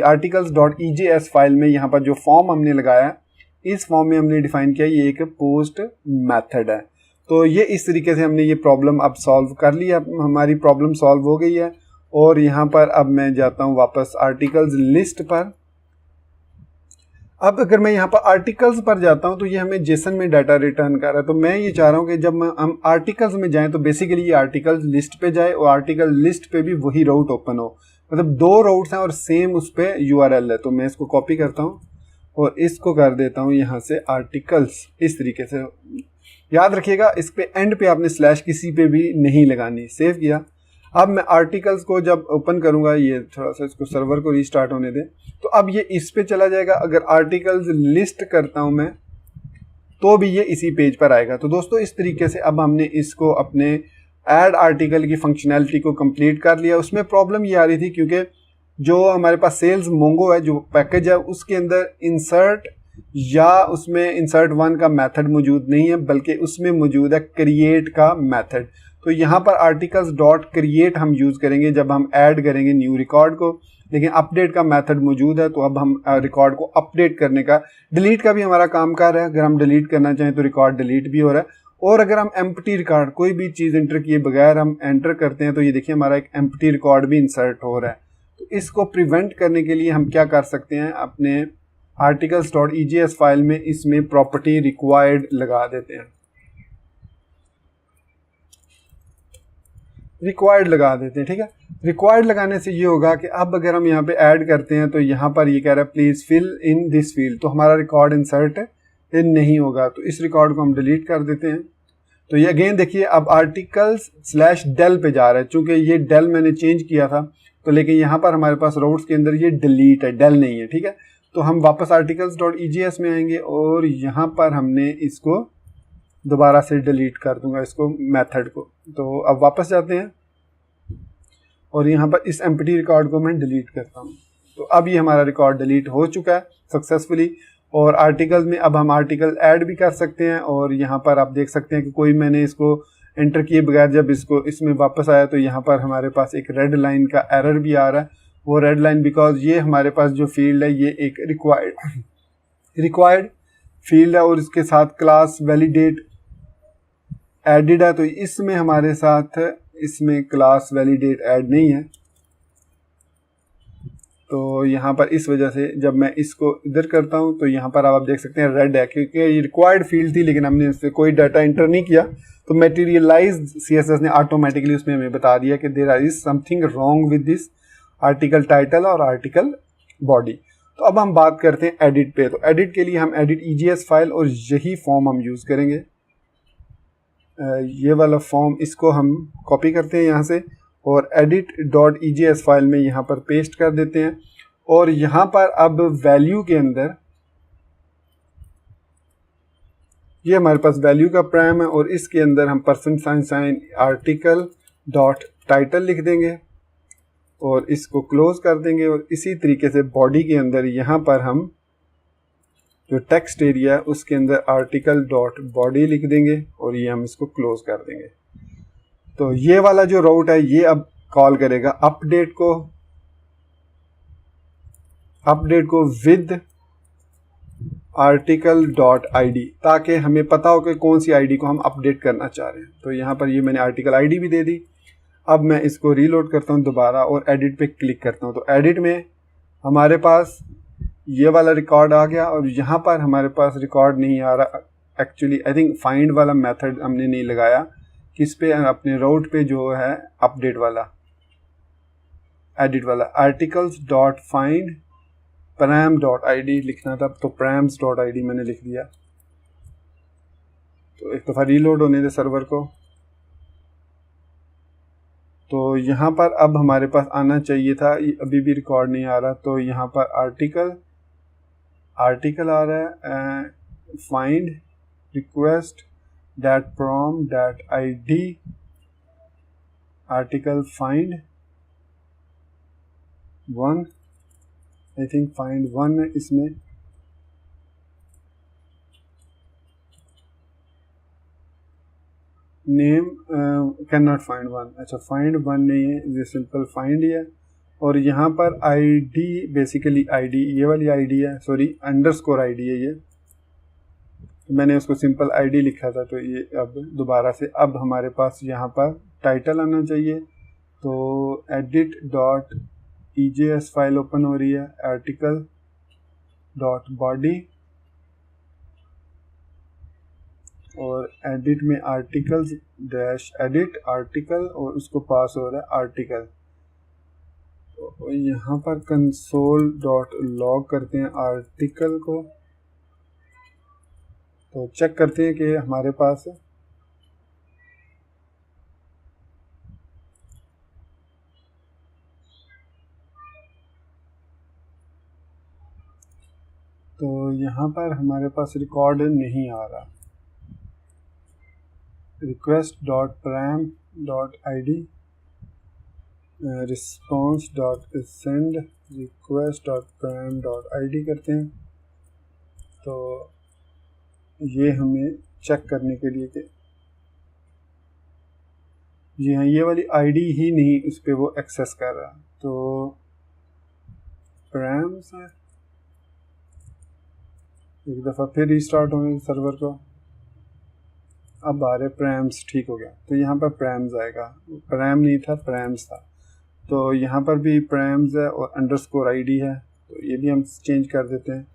articles.ejs फाइल में। यहाँ पर जो फॉर्म हमने लगाया है इस फॉर्म में हमने डिफाइन किया ये एक पोस्ट मेथड है। तो ये इस तरीके से हमने ये प्रॉब्लम अब सॉल्व कर लिया, हमारी प्रॉब्लम सॉल्व हो गई है। और यहाँ पर अब मैं जाता हूँ वापस आर्टिकल्स लिस्ट पर। अब अगर मैं यहाँ पर आर्टिकल्स पर जाता हूँ तो ये हमें जेसन में डाटा रिटर्न कर रहा है। तो मैं ये चाह रहा हूँ कि जब हम आर्टिकल्स में जाएं तो बेसिकली ये आर्टिकल्स लिस्ट पे जाए और आर्टिकल लिस्ट पे भी वही राउट ओपन हो, मतलब दो राउट्स हैं और सेम उस पर यूआरएल है। तो मैं इसको कॉपी करता हूँ और इसको कर देता हूँ यहाँ से आर्टिकल्स। इस तरीके से याद रखिएगा, इस पे एंड पे आपने स्लैश किसी पे भी नहीं लगानी। सेव किया। अब मैं आर्टिकल्स को जब ओपन करूंगा, ये थोड़ा सा इसको सर्वर को रीस्टार्ट होने दें, तो अब ये इस पे चला जाएगा। अगर आर्टिकल्स लिस्ट करता हूं मैं तो भी ये इसी पेज पर आएगा। तो दोस्तों इस तरीके से अब हमने इसको अपने ऐड आर्टिकल की फंक्शनैलिटी को कंप्लीट कर लिया। उसमें प्रॉब्लम ये आ रही थी क्योंकि जो हमारे पास सेल्स मोंगो है, जो पैकेज है, उसके अंदर इंसर्ट या उसमें इंसर्ट 1 का मेथड मौजूद नहीं है, बल्कि उसमें मौजूद है क्रिएट का मेथड। तो यहाँ पर आर्टिकल्स डॉट क्रिएट हम यूज करेंगे जब हम ऐड करेंगे न्यू रिकॉर्ड को, लेकिन अपडेट का मेथड मौजूद है। तो अब हम रिकॉर्ड को अपडेट करने का, डिलीट का भी हमारा काम कर रहा है। अगर हम डिलीट करना चाहें तो रिकॉर्ड डिलीट भी हो रहा है। और अगर हम एम्प्टी रिकॉर्ड, कोई भी चीज़ एंटर किए बगैर हम एंटर करते हैं तो ये देखिए हमारा एक एम्प्टी रिकॉर्ड भी इंसर्ट हो रहा है। तो इसको प्रिवेंट करने के लिए हम क्या कर सकते हैं, अपने articles.ejs फाइल में इसमें प्रॉपर्टी रिक्वायर्ड लगा देते हैं। रिक्वायर्ड लगा देते हैं, ठीक है। रिक्वायर्ड लगाने से ये होगा कि अब अगर हम यहाँ पे ऐड करते हैं तो यहाँ पर ये कह रहा है please fill in this field, तो हमारा रिकॉर्ड इंसर्ट नहीं होगा। तो इस रिकॉर्ड को हम डिलीट कर देते हैं। तो ये अगेन देखिए अब articles/del पे जा रहा है, चूंकि ये del मैंने चेंज किया था। तो लेकिन यहाँ पर हमारे पास राउट्स के अंदर ये डिलीट है, del नहीं है, ठीक है। तो हम वापस articles.ejs में आएंगे और यहाँ पर हमने इसको दोबारा से डिलीट कर दूंगा, इसको मेथड को। तो अब वापस जाते हैं और यहाँ पर इस एम्प्टी रिकॉर्ड को मैं डिलीट करता हूँ। तो अब ये हमारा रिकॉर्ड डिलीट हो चुका है सक्सेसफुली। और आर्टिकल्स में अब हम आर्टिकल ऐड भी कर सकते हैं। और यहाँ पर आप देख सकते हैं कि कोई मैंने इसको एंटर किए बगैर जब इसको इसमें वापस आया तो यहाँ पर हमारे पास एक रेड लाइन का एरर भी आ रहा है। वो रेड लाइन बिकॉज ये हमारे पास जो फील्ड है ये एक रिक्वायर्ड फील्ड है और इसके साथ क्लास वैलिडेट एडिड है। तो इसमें हमारे साथ इसमें क्लास वैलिडेट ऐड नहीं है। तो यहाँ पर इस वजह से जब मैं इसको इधर करता हूँ तो यहाँ पर आप देख सकते हैं रेड है, क्योंकि ये रिक्वायर्ड फील्ड थी लेकिन हमने इससे कोई डाटा एंटर नहीं किया। तो मटेरियलाइज्ड सीएसएस ने ऑटोमेटिकली उसमें हमें बता दिया कि there is something wrong with this article title और आर्टिकल बॉडी। तो अब हम बात करते हैं एडिट पे। तो एडिट के लिए हम एडिट ईजीएस फाइल और यही फॉर्म हम यूज़ करेंगे। ये वाला फॉर्म इसको हम कॉपी करते हैं यहाँ से और edit.ejs फाइल में यहाँ पर पेस्ट कर देते हैं। और यहाँ पर अब वैल्यू के अंदर ये हमारे पास वैल्यू का प्राइम है और इसके अंदर हम %साइन आर्टिकल डॉट टाइटल लिख देंगे और इसको क्लोज कर देंगे। और इसी तरीके से बॉडी के अंदर यहाँ पर हम जो टेक्स्ट एरिया है उसके अंदर आर्टिकल डॉट बॉडी लिख देंगे और ये हम इसको क्लोज कर देंगे। तो ये वाला जो राउट है ये अब कॉल करेगा अपडेट को विद आर्टिकल डॉट आईडी, ताकि हमें पता हो कि कौन सी आईडी को हम अपडेट करना चाह रहे हैं। तो यहाँ पर ये मैंने आर्टिकल आईडी भी दे दी। अब मैं इसको रीलोड करता हूँ दोबारा और एडिट पे क्लिक करता हूँ। तो एडिट में हमारे पास ये वाला रिकॉर्ड आ गया और यहाँ पर हमारे पास रिकॉर्ड नहीं आ रहा। एक्चुअली आई थिंक फाइंड वाला मेथड हमने नहीं लगाया, किस पे, अपने राउट पे जो है अपडेट वाला। एडिट वाला articles dot find prime dot ID लिखना था, तो प्राइम्स डॉट ID मैंने लिख दिया। तो एक दफ़ा रीलोड होने दे सर्वर को। तो यहाँ पर अब हमारे पास आना चाहिए था, अभी भी रिकॉर्ड नहीं आ रहा। तो यहाँ पर आर्टिकल आ रहा है, find request that from that ID, article find 1, I think find 1 है इसमें। नेम कैन नॉट फाइंड 1, अच्छा फाइंड 1 नहीं है, ये सिंपल फाइंड ही है। और यहाँ पर ID बेसिकली ID ये वाली ID है, सॉरी अंडरस्कोर ID है ये, मैंने उसको सिंपल ID लिखा था। तो ये अब दोबारा से अब हमारे पास यहाँ पर टाइटल आना चाहिए। तो edit dot EJS file open हो रही है, आर्टिकल डॉट बॉडी, और एडिट में आर्टिकल्स डैश एडिट आर्टिकल, और उसको पास हो रहा है आर्टिकल। तो यहाँ पर कंसोल डॉट लॉग करते हैं आर्टिकल को, तो चेक करते हैं कि हमारे पास है। तो यहाँ पर हमारे पास रिकॉर्ड नहीं आ रहा। Request dot prime dot ID, response dot send request dot prime dot ID करते हैं। तो ये हमें चेक करने के लिए कि जी हाँ ये वाली ID ही नहीं उस पर वो एक्सेस कर रहा। तो प्राइम से एक दफ़ा फिर रिस्टार्ट होने सर्वर को, अब आ रहे प्राइम्स, ठीक हो गया। तो यहाँ पर प्राइम्स आएगा, प्राइम नहीं था प्राइम्स था। तो यहाँ पर भी प्राइम्स है और अंडरस्कोर ID है, तो ये भी हम चेंज कर देते हैं।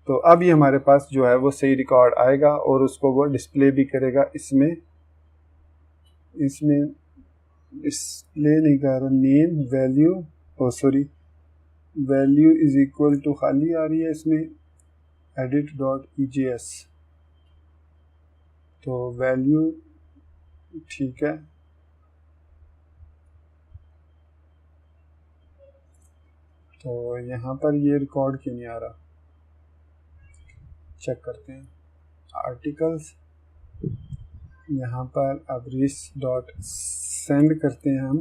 तो अब ये हमारे पास जो है वो सही रिकॉर्ड आएगा और उसको वो डिस्प्ले भी करेगा। इसमें डिस्प्ले नहीं कर रहा, name value, oh sorry value is equal to खाली आ रही है इसमें edit डॉट EJS, तो वैल्यू ठीक है। तो यहाँ पर ये रिकॉर्ड क्यों नहीं आ रहा, चेक करते हैं। आर्टिकल्स यहाँ पर अब रिस डॉट सेंड करते हैं हम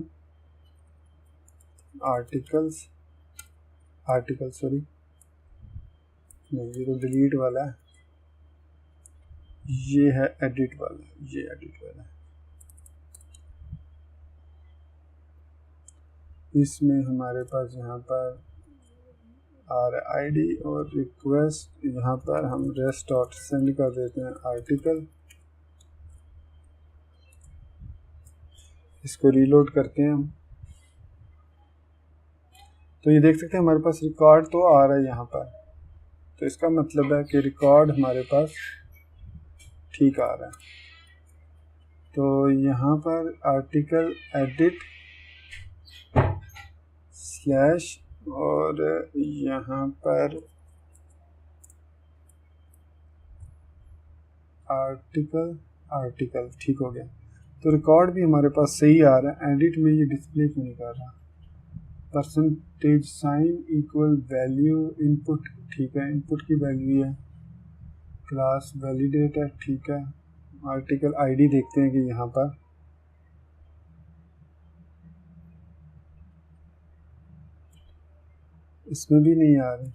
आर्टिकल सॉरी नहीं, ये तो डिलीट वाला है, ये है एडिट वाला, ये एडिट वाला है। इसमें हमारे पास यहाँ पर RID और रिक्वेस्ट, यहाँ पर हम रेस्ट डॉट सेंड कर देते हैं आर्टिकल। इसको रीलोड करते हैं हम, तो ये देख सकते हैं हमारे पास रिकॉर्ड तो आ रहा है यहाँ पर। तो इसका मतलब है कि रिकॉर्ड हमारे पास ठीक आ रहा है। तो यहाँ पर आर्टिकल एडिट स्लैश और यहाँ पर आर्टिकल ठीक हो गया। तो रिकॉर्ड भी हमारे पास सही आ रहा है। एडिट में ये डिस्प्ले क्यों नहीं कर रहा, percentage sign equal value input, ठीक है इनपुट की वैल्यू है, क्लास वैलिडेट है, ठीक है। आर्टिकल ID देखते हैं कि यहाँ पर इसमें भी नहीं आ रही।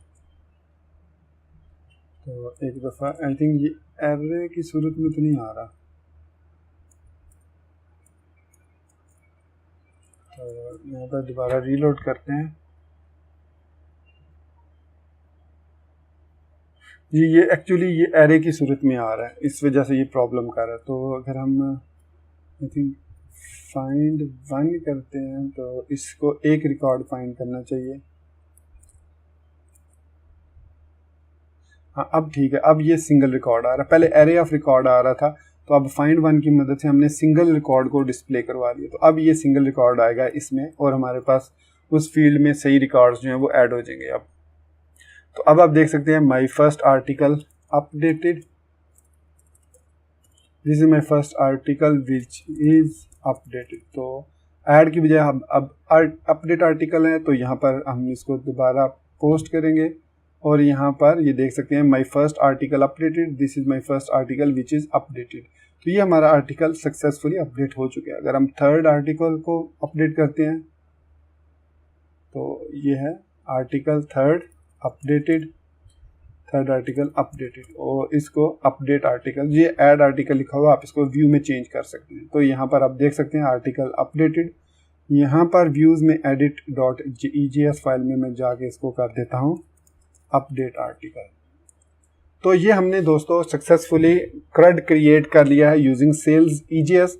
तो एक दफ़ा आई थिंक ये एरर की सूरत में तो नहीं आ रहा। तो यहाँ पर दोबारा रीलोड करते हैं। ये एक्चुअली ये एरे की सूरत में आ रहा है, इस वजह से ये प्रॉब्लम कर रहा है। तो अगर हम आई थिंक फाइंड 1 करते हैं तो इसको एक रिकॉर्ड फाइंड करना चाहिए। हाँ अब ठीक है, अब ये सिंगल रिकॉर्ड आ रहा है, पहले एरे ऑफ रिकॉर्ड आ रहा था। तो अब फाइंड 1 की मदद से हमने सिंगल रिकॉर्ड को डिस्प्ले करवा दिया। तो अब ये सिंगल रिकॉर्ड आएगा इसमें और हमारे पास उस फील्ड में सही रिकॉर्ड्स जो हैं वो ऐड हो जाएंगे। अब तो अब आप देख सकते हैं my first article updated, this is my first article which is updated. तो ऐड की बजाय अब अपडेट आर्टिकल है, तो यहाँ पर हम इसको दोबारा पोस्ट करेंगे और यहाँ पर ये देख सकते हैं my first article updated, this is my first article which is updated. तो ये हमारा आर्टिकल सक्सेसफुली अपडेट हो चुका है। अगर हम थर्ड आर्टिकल को अपडेट करते हैं तो ये है article third updated, third article updated, और इसको अपडेट आर्टिकल, ये ऐड आर्टिकल लिखा हुआ, आप इसको व्यू में चेंज कर सकते हैं। तो यहाँ पर आप देख सकते हैं आर्टिकल अपडेटेड। यहाँ पर व्यूज़ में edit.egs फाइल में मैं जाके इसको कर देता हूँ अपडेट आर्टिकल। तो ये हमने दोस्तों सक्सेसफुली CRUD क्रिएट कर लिया है यूजिंग सेल्स EGS।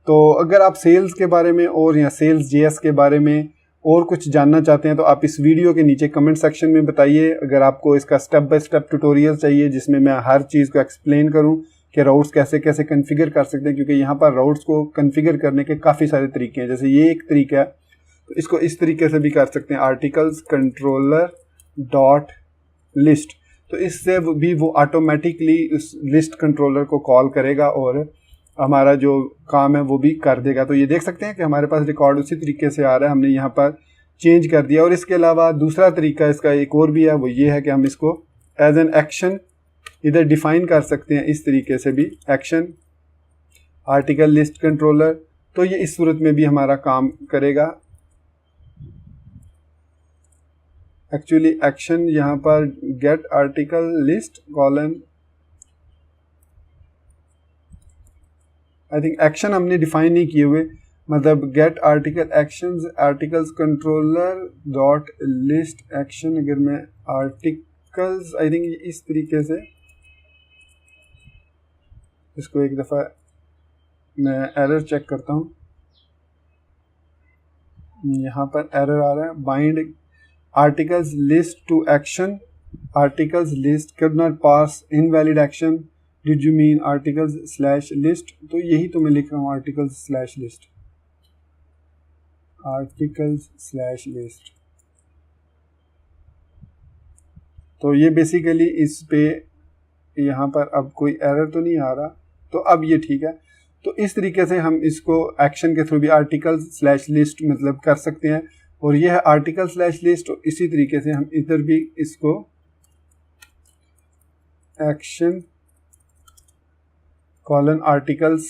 तो अगर आप सेल्स के बारे में और या सेल्स JS के बारे में और कुछ जानना चाहते हैं तो आप इस वीडियो के नीचे कमेंट सेक्शन में बताइए। अगर आपको इसका स्टेप बाय स्टेप ट्यूटोरियल चाहिए जिसमें मैं हर चीज़ को एक्सप्लेन करूं कि राउट्स कैसे कैसे कॉन्फ़िगर कर सकते हैं, क्योंकि यहाँ पर राउट्स को कॉन्फ़िगर करने के काफ़ी सारे तरीके हैं। जैसे ये एक तरीका है, तो इसको इस तरीके से भी कर सकते हैं, आर्टिकल्स कंट्रोलर डॉट लिस्ट। तो इससे भी वो ऑटोमेटिकली उस लिस्ट कंट्रोलर को कॉल करेगा और हमारा जो काम है वो भी कर देगा। तो ये देख सकते हैं कि हमारे पास रिकॉर्ड उसी तरीके से आ रहा है, हमने यहाँ पर चेंज कर दिया। और इसके अलावा दूसरा तरीका इसका एक और भी है, वो ये है कि हम इसको एज एन एक्शन इधर डिफाइन कर सकते हैं, इस तरीके से भी एक्शन आर्टिकल लिस्ट कंट्रोलर। तो ये इस सूरत में भी हमारा काम करेगा। एक्चुअली एक्शन यहाँ पर get article list colon, I think action हमने डिफाइन नहीं किए हुए, मतलब get article actions articles controller dot list action. अगर मैं आर्टिकल्स, आई थिंक इस तरीके से इसको एक दफ़ा मैं एरर चेक करता हूँ, यहाँ पर एरर आ रहा है, bind articles list to action, articles list could not pass invalid action, did you mean articles slash list। तो यही तो मैं लिख रहा हूँ articles slash list, articles slash list। तो ये बेसिकली इस पे यहाँ पर अब कोई एरर तो नहीं आ रहा, तो अब ये ठीक है। तो इस तरीके से हम इसको एक्शन के थ्रू भी आर्टिकल्स स्लैश लिस्ट मतलब कर सकते हैं। और ये है आर्टिकल स्लैश लिस्ट, और इसी तरीके से हम इधर भी इसको action colon articles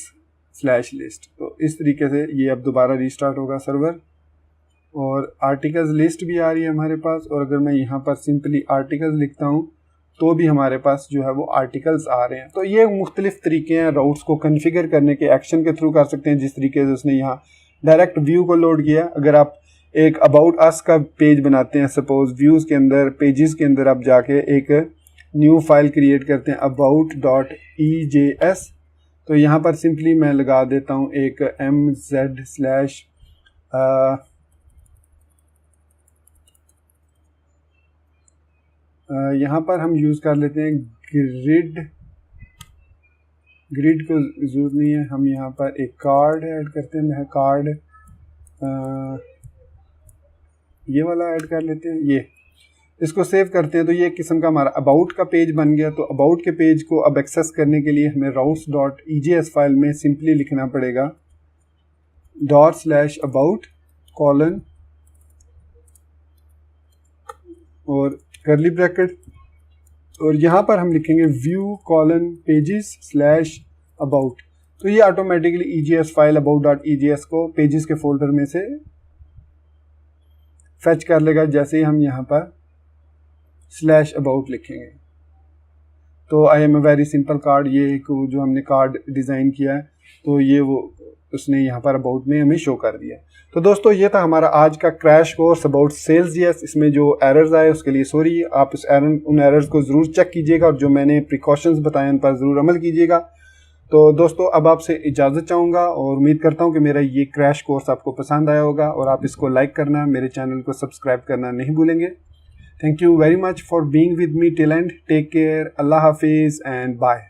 slash list. तो इस तरीके से ये अब दोबारा रीस्टार्ट होगा सर्वर, और आर्टिकल्स लिस्ट भी आ रही है हमारे पास। और अगर मैं यहाँ पर सिंपली आर्टिकल्स लिखता हूँ तो भी हमारे पास जो है वो आर्टिकल्स आ रहे हैं। तो ये मुख्तलिफ तरीके हैं राउट्स को कॉन्फ़िगर करने के, एक्शन के थ्रू कर सकते हैं, जिस तरीके से उसने यहाँ डायरेक्ट व्यू को लोड किया। अगर आप एक अबाउट अस का पेज बनाते हैं, सपोज व्यूज़ के अंदर, पेजेस के अंदर आप जाके एक न्यू फाइल क्रिएट करते हैं about.egs, तो यहाँ पर सिंपली मैं लगा देता हूँ एक mz/ यहाँ पर हम यूज़ कर लेते हैं ग्रिड को ज़रूरत नहीं है, हम यहाँ पर एक कार्ड ऐड करते हैं, मैं कार्ड ये वाला ऐड कर लेते हैं, ये इसको सेव करते हैं। तो ये एक किस्म का हमारा अबाउट का पेज बन गया। तो अबाउट के पेज को अब एक्सेस करने के लिए हमें routes.egs फाइल में सिंपली लिखना पड़ेगा $about कॉलन और करली ब्रैकेट, और यहाँ पर हम लिखेंगे view colon pages slash about. तो ये ऑटोमेटिकली EGS फाइल about.egs को पेजेस के फोल्डर में से फेच कर लेगा जैसे ही हम यहाँ पर स्लैश अबाउट लिखेंगे। तो I am a very simple card, ये एक जो हमने कार्ड डिज़ाइन किया है तो ये वो उसने यहाँ पर अबाउट में हमें शो कर दिया। तो दोस्तों ये था हमारा आज का crash course about Sails JS. इसमें जो एरर्स आए उसके लिए सॉरी, आप उन एरर्स को ज़रूर चेक कीजिएगा और जो मैंने प्रिकॉशंस बताए उन पर ज़रूर अमल कीजिएगा। तो दोस्तों अब आपसे इजाज़त चाहूँगा और उम्मीद करता हूँ कि मेरा ये क्रैश कोर्स आपको पसंद आया होगा और आप इसको लाइक करना, मेरे चैनल को सब्सक्राइब करना नहीं भूलेंगे। Thank you very much for being with me till end. Take care, अल्लाह हाफिज़ एंड बाय।